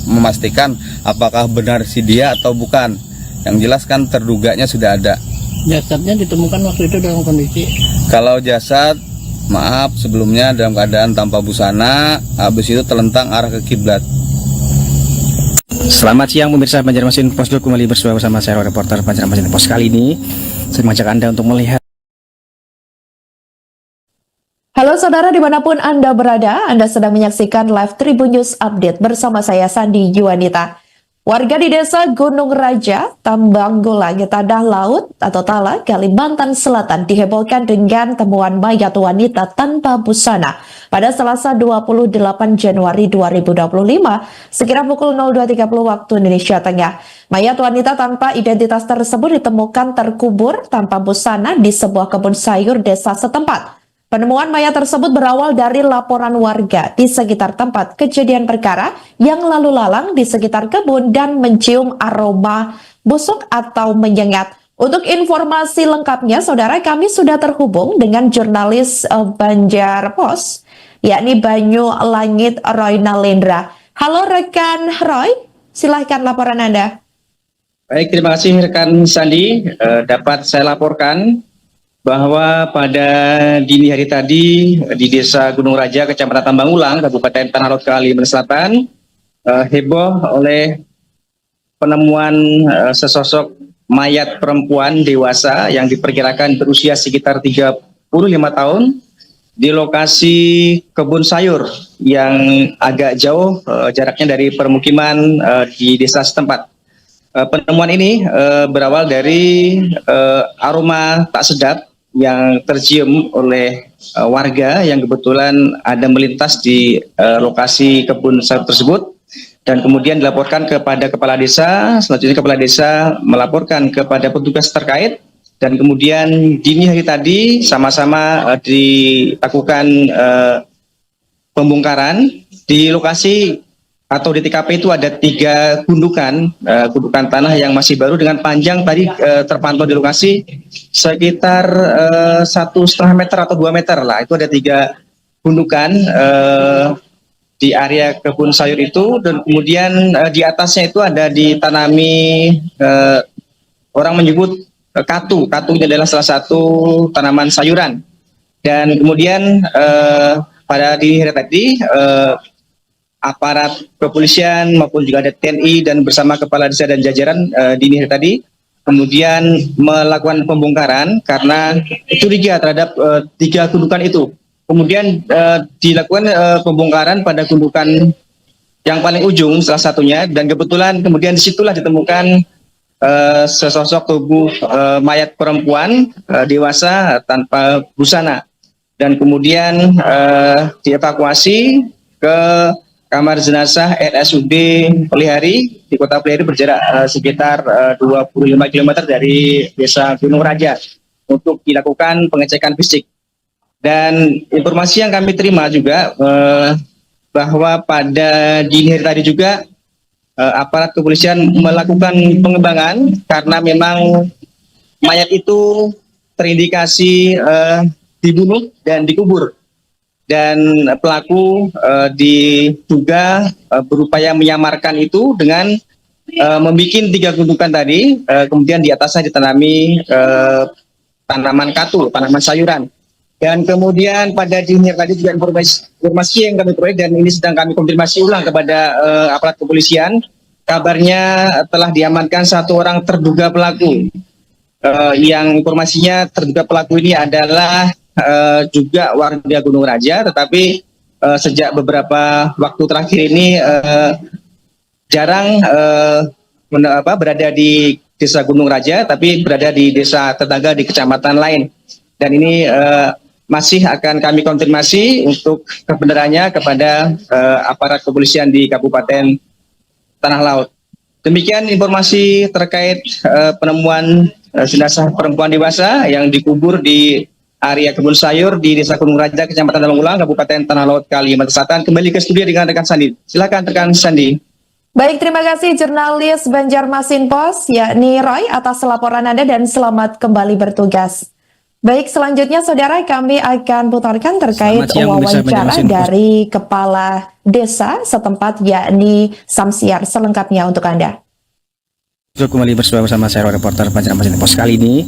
memastikan apakah benar si dia atau bukan. Yang jelas kan terduganya sudah ada. Jasadnya ditemukan waktu itu dalam kondisi? Kalau jasad, maaf sebelumnya dalam keadaan tanpa busana, habis itu telentang arah ke kiblat. Selamat siang pemirsa Banjarmasin Pos kembali bersama saya reporter Banjarmasin Pos. Kali ini saya mengajak Anda untuk melihat. Halo saudara dimanapun Anda berada, Anda sedang menyaksikan live Tribun News Update bersama saya Sandi Yuanita. Warga di desa Gunung Raja, Tambangulang, Tadah Laut atau Tala, Kalimantan Selatan dihebohkan dengan temuan mayat wanita tanpa busana pada Selasa 28 Januari 2025 sekira pukul 02.30 waktu Indonesia Tengah. Mayat wanita tanpa identitas tersebut ditemukan terkubur tanpa busana di sebuah kebun sayur desa setempat. Penemuan mayat tersebut berawal dari laporan warga di sekitar tempat kejadian perkara yang lalu lalang di sekitar kebun dan mencium aroma busuk atau menyengat. Untuk informasi lengkapnya, saudara, kami sudah terhubung dengan jurnalis Banjar Pos, yakni Banyu Langit Roy Nalendra. Halo rekan Roy, silahkan laporan Anda. Baik, terima kasih rekan Sandi. Dapat saya laporkan bahwa pada dini hari tadi di Desa Gunung Raja, Kecamatan Tambangulang, Kabupaten Tanah Lot, Kalimantan Selatan, heboh oleh penemuan sesosok mayat perempuan dewasa yang diperkirakan berusia sekitar 35 tahun di lokasi kebun sayur yang agak jauh jaraknya dari permukiman di desa setempat. Penemuan ini berawal dari aroma tak sedap yang tercium oleh warga yang kebetulan ada melintas di lokasi kebun sayur tersebut, dan kemudian dilaporkan kepada kepala desa. Selanjutnya kepala desa melaporkan kepada petugas terkait, dan kemudian dini hari tadi sama-sama dilakukan pembongkaran di lokasi atau di TKP. Itu ada 3 gundukan tanah yang masih baru dengan panjang tadi terpantau di lokasi sekitar 1,5 meter atau 2 meter lah. Itu ada 3 gundukan di area kebun sayur itu, dan kemudian di atasnya itu ada ditanami orang menyebut katu. Katu ini adalah salah satu tanaman sayuran. Dan kemudian pada dini hari tadi aparat kepolisian maupun juga ada TNI dan bersama kepala desa dan jajaran dini hari tadi kemudian melakukan pembongkaran karena curiga terhadap 3 gundukan itu. Kemudian dilakukan pembongkaran pada gundukan yang paling ujung salah satunya, dan kebetulan kemudian disitulah ditemukan sesosok tubuh mayat perempuan dewasa tanpa busana, dan kemudian dievakuasi ke kamar jenazah RSUD Pelihari di Kota Pelihari berjarak sekitar 25 km dari Desa Gunung Raja untuk dilakukan pengecekan fisik. Dan informasi yang kami terima juga bahwa pada dini hari tadi juga aparat kepolisian melakukan pengembangan karena memang mayat itu terindikasi dibunuh dan dikubur. Dan pelaku diduga berupaya menyamarkan itu dengan membuat 3 gundukan tadi, kemudian di atasnya ditanami tanaman katu, tanaman sayuran. Dan kemudian pada dini hari tadi juga informasi yang kami peroleh dan ini sedang kami konfirmasi ulang kepada aparat kepolisian. Kabarnya telah diamankan satu orang terduga pelaku. Yang informasinya terduga pelaku ini adalah juga warga Gunung Raja, tetapi sejak beberapa waktu terakhir ini jarang berada di desa Gunung Raja, tapi berada di desa tetangga di kecamatan lain. Dan ini masih akan kami konfirmasi untuk kebenarannya kepada aparat kepolisian di Kabupaten Tanah Laut. Demikian informasi terkait penemuan jenazah perempuan dewasa yang dikubur di area kebun sayur di Desa Gunung Raja, Kecamatan Tambangulang, Kabupaten Tanah Laut, Kalimantan Selatan. Kembali ke studio dengan rekan Sandi. Silakan rekan Sandi. Baik, terima kasih jurnalis Banjarmasin Pos, yakni Roy, atas laporan Anda dan selamat kembali bertugas. Baik, selanjutnya saudara kami akan putarkan terkait Selamat siang, pemirsa wawancara Banjarmasin Pos. dari Kepala Desa setempat, yakni Samsiar, selengkapnya untuk Anda. Kembali bersama saya reporter Banjarmasin Pos. Kali ini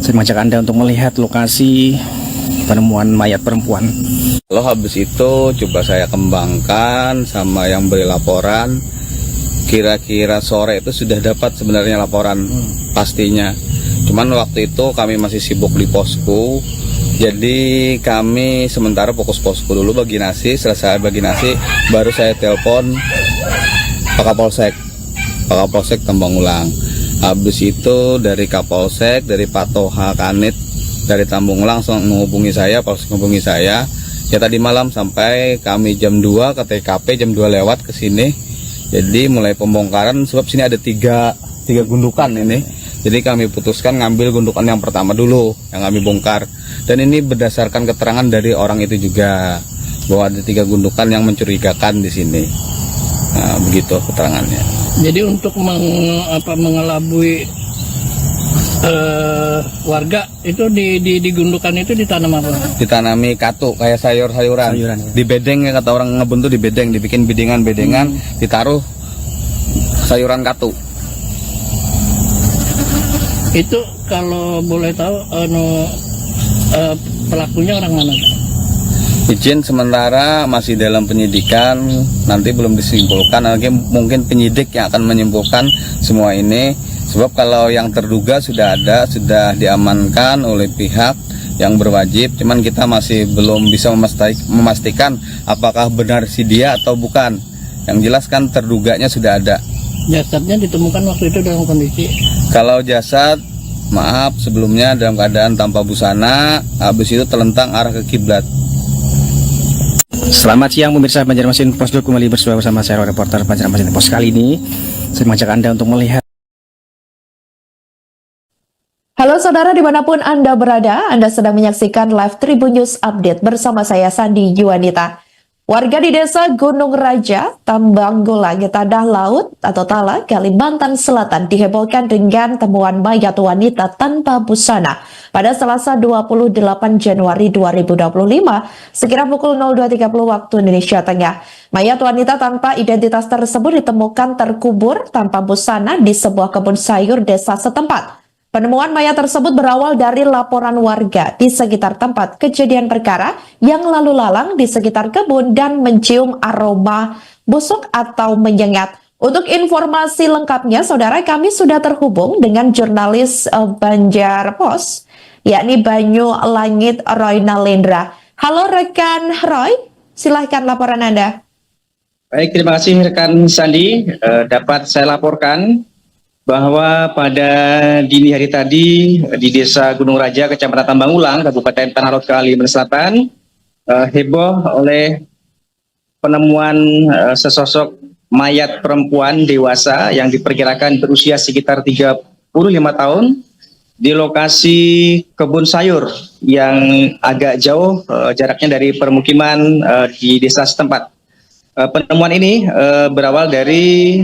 saya mengajak Anda untuk melihat lokasi penemuan mayat perempuan. Lalu habis itu coba saya kembangkan sama yang beri laporan. Kira-kira sore itu sudah dapat sebenarnya laporan pastinya. Cuman waktu itu kami masih sibuk di posko. Jadi kami sementara fokus posko dulu bagi nasi. Selesai bagi nasi baru saya telepon Pak Kapolsek Tambangulang. Habis itu dari Kapolsek, dari Pak Toha Kanit dari Tambangulang langsung menghubungi saya, menghubungi saya. Ya tadi malam sampai kami jam 2 ke TKP, jam 2 lewat ke sini. Jadi mulai pembongkaran sebab sini ada tiga gundukan ini. Jadi kami putuskan ngambil gundukan yang pertama dulu yang kami bongkar. Dan ini berdasarkan keterangan dari orang itu juga bahwa ada 3 gundukan yang mencurigakan di sini. Nah, begitu keterangannya. Jadi untuk mengelabui warga itu di gundukan itu ditanam apa? Ditanami katu kayak sayur-sayuran. Di bedeng ya, kata orang Ngebun tuh di bedeng, dibikin bedengan-bedengan, ditaruh sayuran katu. Itu kalau boleh tahu pelakunya orang mana? Izin sementara masih dalam penyidikan, nanti belum disimpulkan, nanti mungkin penyidik yang akan menyimpulkan semua ini. Sebab kalau yang terduga sudah ada, sudah diamankan oleh pihak yang berwajib, cuman kita masih belum bisa memastikan apakah benar si dia atau bukan. Yang jelas kan terduganya sudah ada. Jasadnya ditemukan waktu itu dalam kondisi? Kalau jasad, maaf sebelumnya dalam keadaan tanpa busana, habis itu telentang arah ke kiblat. Selamat siang pemirsa Banjarmasin Pos, kembali bersama saya reporter Banjarmasin Pos. Kali ini saya mengajak Anda untuk melihat. Halo saudara dimanapun Anda berada, Anda sedang menyaksikan live Tribun News Update bersama saya Sandi Yuanita. Warga di Desa Gunung Raja, Tambangulang, Tanah Laut atau Tala, Kalimantan Selatan dihebohkan dengan temuan mayat wanita tanpa busana pada Selasa 28 Januari 2025 sekira pukul 02.30 waktu Indonesia Tengah. Mayat wanita tanpa identitas tersebut ditemukan terkubur tanpa busana di sebuah kebun sayur desa setempat. Penemuan mayat tersebut berawal dari laporan warga di sekitar tempat kejadian perkara yang lalu lalang di sekitar kebun dan mencium aroma busuk atau menyengat. Untuk informasi lengkapnya, saudara, kami sudah terhubung dengan jurnalis Banjar Pos, yakni Banyu Langit Roy Nalendra. Halo rekan Roy, silahkan laporan Anda. Baik, terima kasih rekan Sandi. Dapat saya laporkan bahwa pada dini hari tadi di Desa Gunung Raja, Kecamatan Tambangulang, Kabupaten Tanah Laut, Kalimantan Selatan, heboh oleh penemuan sesosok mayat perempuan dewasa yang diperkirakan berusia sekitar 35 tahun di lokasi kebun sayur yang agak jauh jaraknya dari permukiman di desa setempat. Penemuan ini berawal dari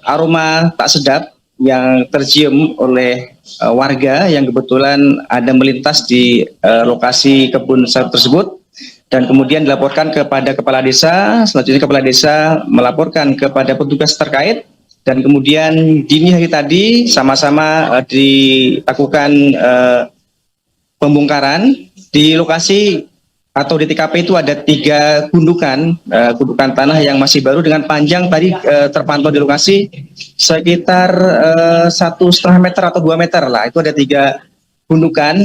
aroma tak sedap yang tercium oleh warga yang kebetulan ada melintas di lokasi kebun sayur tersebut, dan kemudian dilaporkan kepada kepala desa. Selanjutnya kepala desa melaporkan kepada petugas terkait, dan kemudian dini hari tadi sama-sama dilakukan pembongkaran di lokasi atau di TKP itu ada 3 gundukan tanah yang masih baru dengan panjang tadi terpantau di lokasi sekitar 1,5 meter atau 2 meter lah. Itu ada 3 gundukan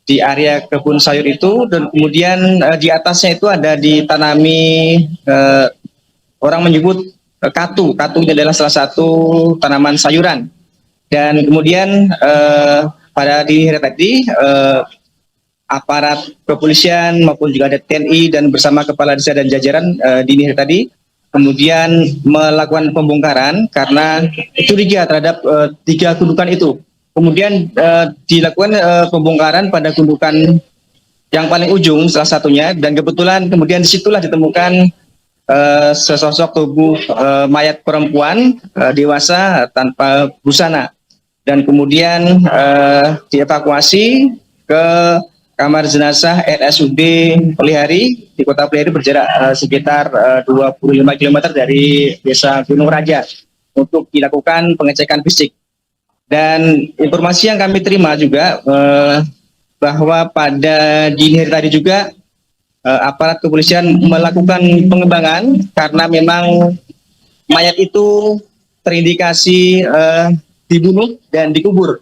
di area kebun sayur itu, dan kemudian di atasnya itu ada ditanami orang menyebut katu. Katu ini adalah salah satu tanaman sayuran. Dan kemudian pada dini hari tadi aparat kepolisian maupun juga ada TNI dan bersama kepala desa dan jajaran dini hari tadi kemudian melakukan pembongkaran karena curiga terhadap 3 gundukan itu. Kemudian dilakukan pembongkaran pada gundukan yang paling ujung salah satunya, dan kebetulan kemudian disitulah ditemukan sesosok tubuh mayat perempuan dewasa tanpa busana, dan kemudian dievakuasi ke kamar jenazah RSUD Pelihari di Kota Pelihari berjarak sekitar 25 km dari Desa Gunung Raja untuk dilakukan pengecekan fisik. Dan informasi yang kami terima juga bahwa pada dini hari tadi juga aparat kepolisian melakukan pengembangan karena memang mayat itu terindikasi dibunuh dan dikubur.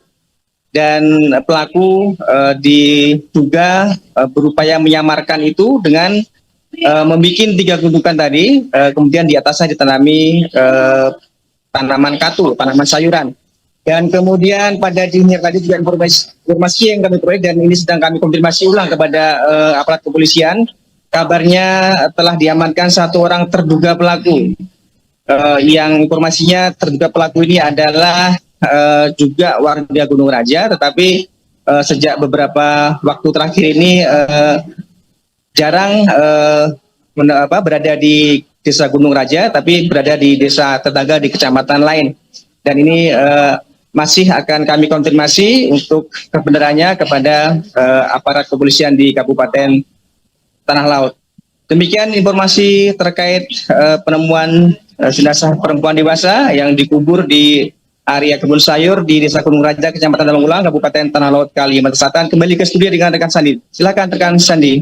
Dan pelaku diduga berupaya menyamarkan itu dengan membuat 3 gundukan tadi, kemudian di atasnya ditanami tanaman katu, tanaman sayuran. Dan kemudian pada dini hari tadi juga informasi yang kami peroleh, dan ini sedang kami konfirmasi ulang kepada aparat kepolisian, kabarnya telah diamankan 1 orang terduga pelaku. Yang informasinya terduga pelaku ini adalah juga warga Gunung Raja, tetapi sejak beberapa waktu terakhir ini jarang berada di Desa Gunung Raja, tapi berada di desa tetangga di kecamatan lain. Dan ini masih akan kami konfirmasi untuk kebenarannya kepada aparat kepolisian di Kabupaten Tanah Laut. Demikian informasi terkait penemuan jenazah perempuan dewasa yang dikubur di area kebun sayur di Desa Gunung Raja, Kecamatan Tamangulang, Kabupaten Tanah Laut, Kalimantan Selatan. Kembali ke studio dengan rekan Sandi. Silakan rekan Sandi.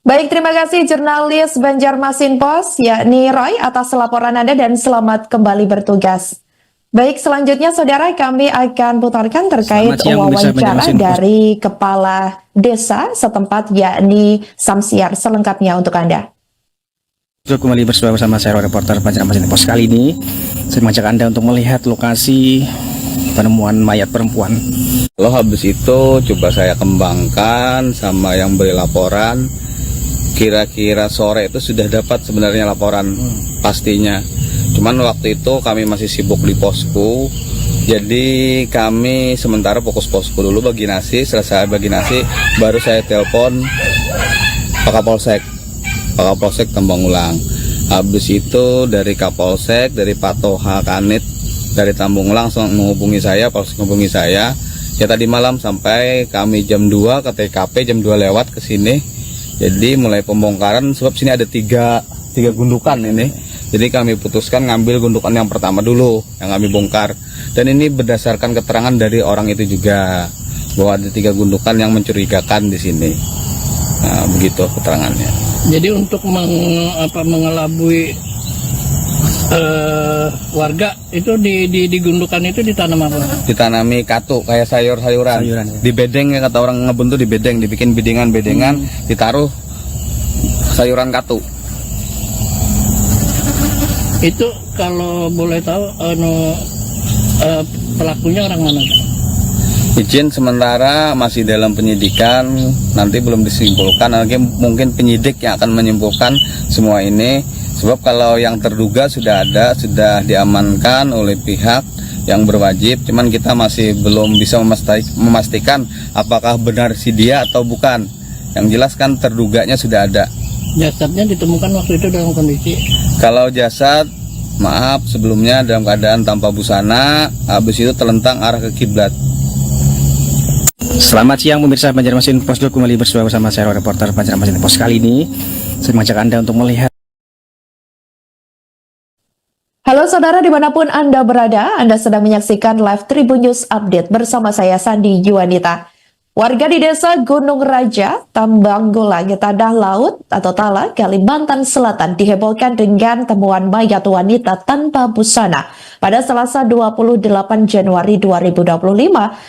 Baik, terima kasih jurnalis Banjarmasin Pos, yakni Roy, atas laporan Anda dan selamat kembali bertugas. Baik, selanjutnya saudara kami akan putarkan terkait wawancara dari Kepala Desa setempat, yakni Samsiar, selengkapnya untuk Anda. Kembali bersama saya reporter Banjarmasin Pos. Kali ini saya mengajak Anda untuk melihat lokasi penemuan mayat perempuan. Lalu habis itu coba saya kembangkan sama yang beri laporan. Kira-kira sore itu sudah dapat sebenarnya laporan pastinya. Cuman waktu itu kami masih sibuk di posko. Jadi kami sementara fokus posko dulu bagi nasi. Selesai bagi nasi baru saya telepon Pak Kapolsek Tambangulang. Habis itu dari Kapolsek, dari Pak Toha Kanit dari Tambangulang langsung menghubungi saya, Polsek menghubungi saya. Ya tadi malam sampai kami jam 2 ke TKP, jam 2 lewat ke sini. Jadi mulai pembongkaran sebab sini ada tiga gundukan ini. Jadi kami putuskan ngambil gundukan yang pertama dulu yang kami bongkar. Dan ini berdasarkan keterangan dari orang itu juga bahwa ada 3 gundukan yang mencurigakan di sini. Nah, begitu keterangannya. Jadi untuk mengelabui warga itu di gundukan itu ditanam apa? Ditanami katu kayak sayur-sayuran. Di bedeng ya kata orang ngebun tuh, di bedeng dibikin bedengan-bedengan, ditaruh sayuran katu. Itu kalau boleh tahu pelakunya orang mana? Izin sementara masih dalam penyidikan, nanti belum disimpulkan, nanti mungkin penyidik yang akan menyimpulkan semua ini. Sebab kalau yang terduga sudah ada, sudah diamankan oleh pihak yang berwajib, cuman kita masih belum bisa memastikan apakah benar si dia atau bukan. Yang jelas kan terduganya sudah ada. Jasadnya ditemukan waktu itu dalam kondisi? Kalau jasad, maaf sebelumnya dalam keadaan tanpa busana, habis itu telentang arah ke kiblat. Selamat siang pemirsa Banjarmasin Pos, kembali bersama saya reporter Banjarmasin Pos. Kali ini saya mengajak Anda untuk melihat. Halo saudara dimanapun Anda berada, Anda sedang menyaksikan live Tribun News Update bersama saya Sandi Yuanita. Warga di desa Gunung Raja, Tambanggola, Tadah Laut atau Tala, Kalimantan Selatan dihebohkan dengan temuan mayat wanita tanpa busana pada Selasa 28 Januari 2025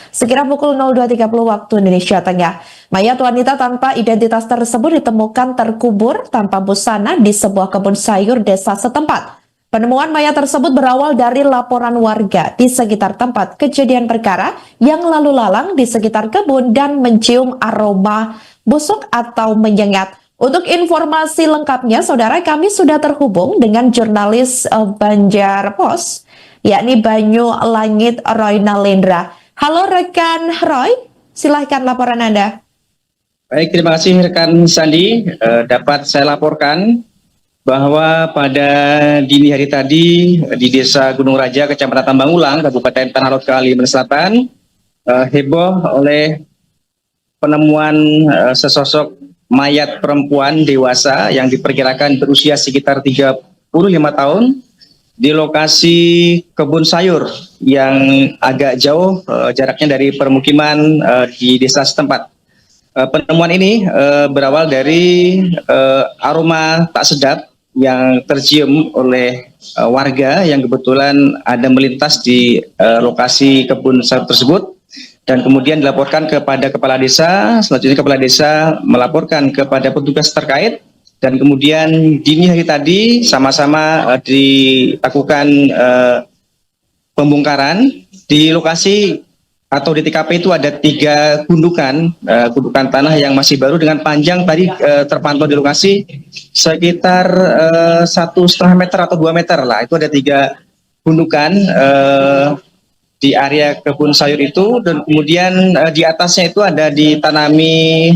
sekira pukul 02.30 waktu Indonesia Tengah. Mayat wanita tanpa identitas tersebut ditemukan terkubur tanpa busana di sebuah kebun sayur desa setempat. Penemuan mayat tersebut berawal dari laporan warga di sekitar tempat kejadian perkara yang lalu lalang di sekitar kebun dan mencium aroma busuk atau menyengat. Untuk informasi lengkapnya, saudara, kami sudah terhubung dengan jurnalis Banjar Pos, yakni Banyu Langit Roy Nalendra. Halo rekan Roy, silahkan laporan Anda. Baik, terima kasih rekan Sandi. Dapat saya laporkan bahwa pada dini hari tadi di Desa Gunung Raja, Kecamatan Tambangulang, Kabupaten Tanah Lot, Kalimantan Selatan, heboh oleh penemuan sesosok mayat perempuan dewasa yang diperkirakan berusia sekitar 35 tahun di lokasi kebun sayur yang agak jauh jaraknya dari permukiman di desa setempat. Penemuan ini berawal dari aroma tak sedap yang tercium oleh warga yang kebetulan ada melintas di lokasi kebun sayur tersebut, dan kemudian dilaporkan kepada kepala desa. Selanjutnya kepala desa melaporkan kepada petugas terkait, dan kemudian dini hari tadi sama-sama dilakukan pembongkaran di lokasi atau di TKP. Itu ada 3 gundukan tanah yang masih baru dengan panjang tadi terpantau di lokasi sekitar 1,5 meter atau 2 meter lah. Itu ada 3 gundukan di area kebun sayur itu, dan kemudian di atasnya itu ada ditanami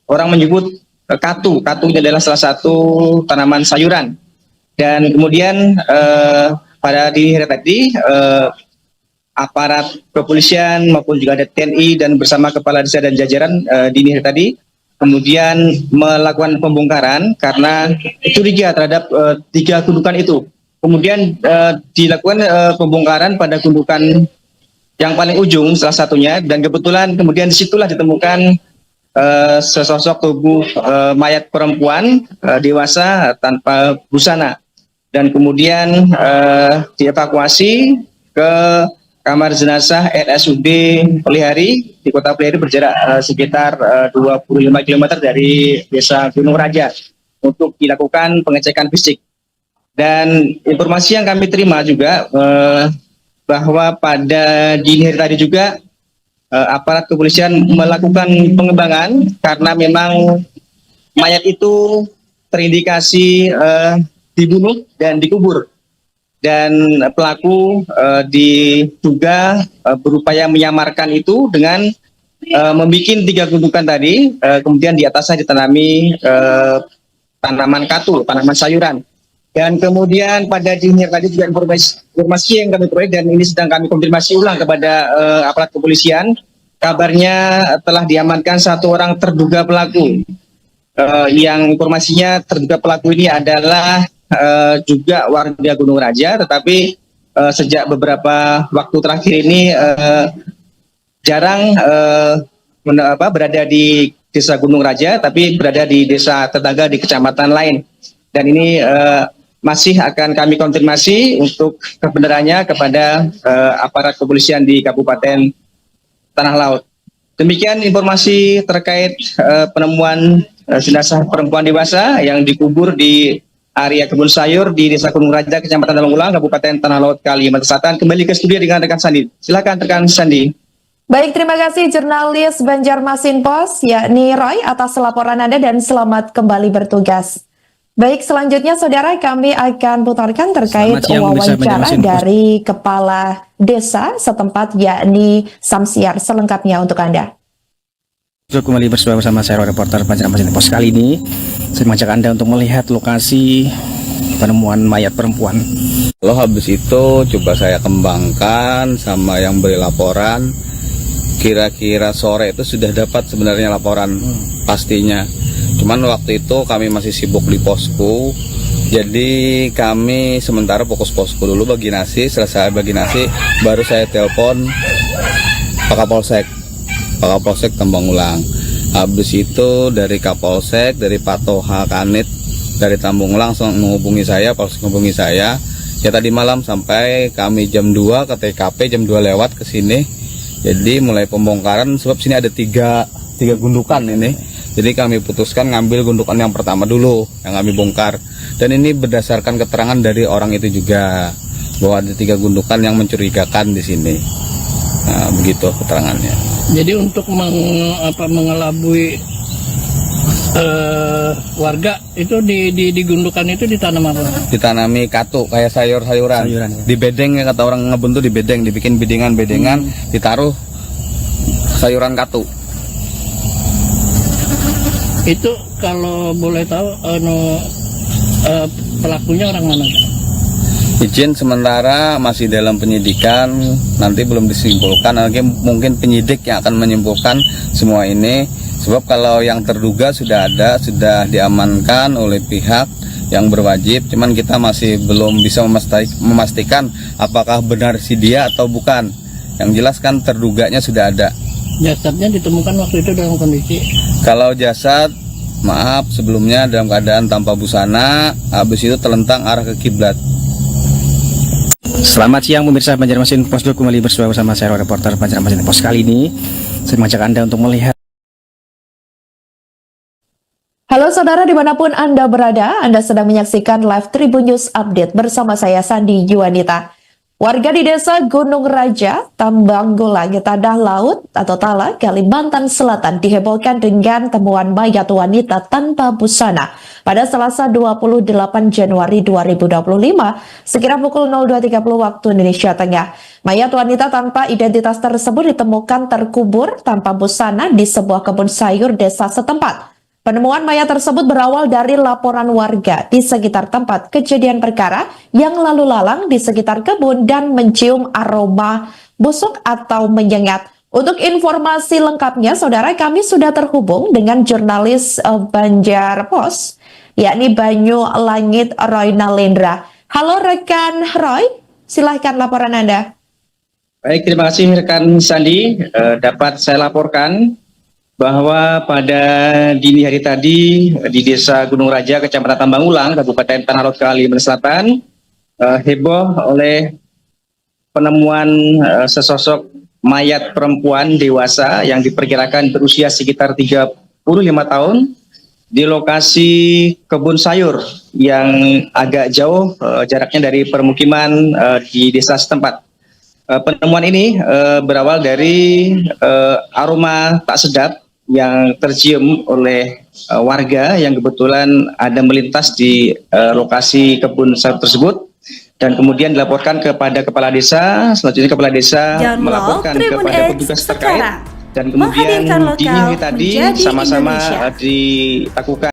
orang menyebut katu. Katu ini adalah salah satu tanaman sayuran. Dan kemudian pada dini hari tadi aparat kepolisian maupun juga ada TNI dan bersama kepala desa dan jajaran dini hari tadi kemudian melakukan pembongkaran karena curiga terhadap 3 gundukan itu. Kemudian dilakukan pembongkaran pada gundukan yang paling ujung salah satunya, dan kebetulan kemudian disitulah ditemukan sesosok tubuh mayat perempuan dewasa tanpa busana, dan kemudian dievakuasi ke kamar jenazah RSUD Pelihari di Kota Pelihari berjarak sekitar 25 km dari Desa Gunung Raja untuk dilakukan pengecekan fisik. Dan informasi yang kami terima juga bahwa pada dini hari tadi juga aparat kepolisian melakukan pengembangan karena memang mayat itu terindikasi dibunuh dan dikubur. Dan pelaku diduga berupaya menyamarkan itu dengan membuat 3 gundukan tadi, kemudian di atasnya ditanami tanaman katu, tanaman sayuran. Dan kemudian pada dini tadi juga informasi yang kami peroleh, dan ini sedang kami konfirmasi ulang kepada aparat kepolisian, kabarnya telah diamankan 1 orang terduga pelaku. Yang informasinya terduga pelaku ini adalah juga warga Gunung Raja, tetapi sejak beberapa waktu terakhir ini jarang berada di Desa Gunung Raja, tapi berada di desa tetangga di kecamatan lain. Dan ini masih akan kami konfirmasi untuk kebenarannya kepada aparat kepolisian di Kabupaten Tanah Laut. Demikian informasi terkait penemuan jenazah perempuan dewasa yang dikubur di area kebun sayur di Desa Gunung Raja, Kecamatan Tambangulang, Kabupaten Tanah Laut, Kalimantan Selatan. Kembali ke studio dengan rekan Sandi. Silakan rekan Sandi. Baik, terima kasih jurnalis Banjarmasin Pos, yakni Roy, atas laporan Anda dan selamat kembali bertugas. Baik, selanjutnya saudara, kami akan putarkan terkait wawancara dari Kepala Desa setempat, yakni Samsiar, selengkapnya untuk Anda. Kembali bersama saya reporter Banjarmasin Pos. Kali ini saya mengajak Anda untuk melihat lokasi penemuan mayat perempuan. Lalu habis itu coba saya kembangkan sama yang beri laporan. Kira-kira sore itu sudah dapat sebenarnya laporan pastinya. Cuman waktu itu kami masih sibuk di posko. Jadi kami sementara fokus posko dulu bagi nasi. Selesai bagi nasi baru saya telepon Pak Kapolsek. Pak Kapolsek Tambangulang. Habis itu dari Kapolsek, dari Pak Toha Kanit dari Tambangulang langsung menghubungi saya, Polsek menghubungi saya. Ya tadi malam sampai kami jam 2 ke TKP, jam 2 lewat ke sini. Jadi mulai pembongkaran sebab sini ada tiga gundukan ini. Jadi kami putuskan ngambil gundukan yang pertama dulu yang kami bongkar. Dan ini berdasarkan keterangan dari orang itu juga bahwa ada 3 gundukan yang mencurigakan di sini. Nah, begitu keterangannya. Jadi untuk mengelabui warga itu di gundukan itu ditanam apa? Ditanami katu kayak sayur-sayuran. Di bedeng ya kata orang Ngebun tuh, di bedeng, dibikin bedengan-bedengan, ditaruh sayuran katu. Itu kalau boleh tahu pelakunya orang mana? Izin sementara masih dalam penyidikan, nanti belum disimpulkan, nanti mungkin penyidik yang akan menyimpulkan semua ini. Sebab kalau yang terduga sudah ada, sudah diamankan oleh pihak yang berwajib, cuman kita masih belum bisa memastikan apakah benar si dia atau bukan. Yang jelas kan terduganya sudah ada. Jasadnya ditemukan waktu itu dalam kondisi? Kalau jasad, maaf sebelumnya dalam keadaan tanpa busana, habis itu telentang arah ke kiblat. Selamat siang pemirsa Banjarmasin Pos kembali bersama saya reporter Banjarmasin Pos. Kali ini saya mengajak Anda untuk melihat. Halo saudara dimanapun Anda berada, Anda sedang menyaksikan live Tribun News Update bersama saya Sandi Yuanita. Warga di desa Gunung Raja, Tambangulang, Tadah Laut atau Tala, Kalimantan Selatan dihebohkan dengan temuan mayat wanita tanpa busana pada Selasa 28 Januari 2025 sekira pukul 02.30 waktu Indonesia Tengah. Mayat wanita tanpa identitas tersebut ditemukan terkubur tanpa busana di sebuah kebun sayur desa setempat. Penemuan mayat tersebut berawal dari laporan warga di sekitar tempat kejadian perkara yang lalu lalang di sekitar kebun dan mencium aroma busuk atau menyengat. Untuk informasi lengkapnya, saudara, kami sudah terhubung dengan jurnalis Banjar Pos, yakni Banyu Langit Roy Nalendra. Halo rekan Roy, silahkan laporan Anda. Baik, terima kasih rekan Sandi. Dapat saya laporkan bahwa pada dini hari tadi di Desa Gunung Raja, Kecamatan Tambangulang, Kabupaten Tanah Lot, Kalimantan Selatan, heboh oleh penemuan sesosok mayat perempuan dewasa yang diperkirakan berusia sekitar 35 tahun di lokasi kebun sayur yang agak jauh jaraknya dari permukiman di desa setempat. Penemuan ini berawal dari aroma tak sedap yang tercium oleh warga yang kebetulan ada melintas di lokasi kebun sayur tersebut, dan kemudian dilaporkan kepada kepala desa. Selanjutnya kepala desa melaporkan kepada petugas terkait, dan kemudian dini hari tadi sama-sama dilakukan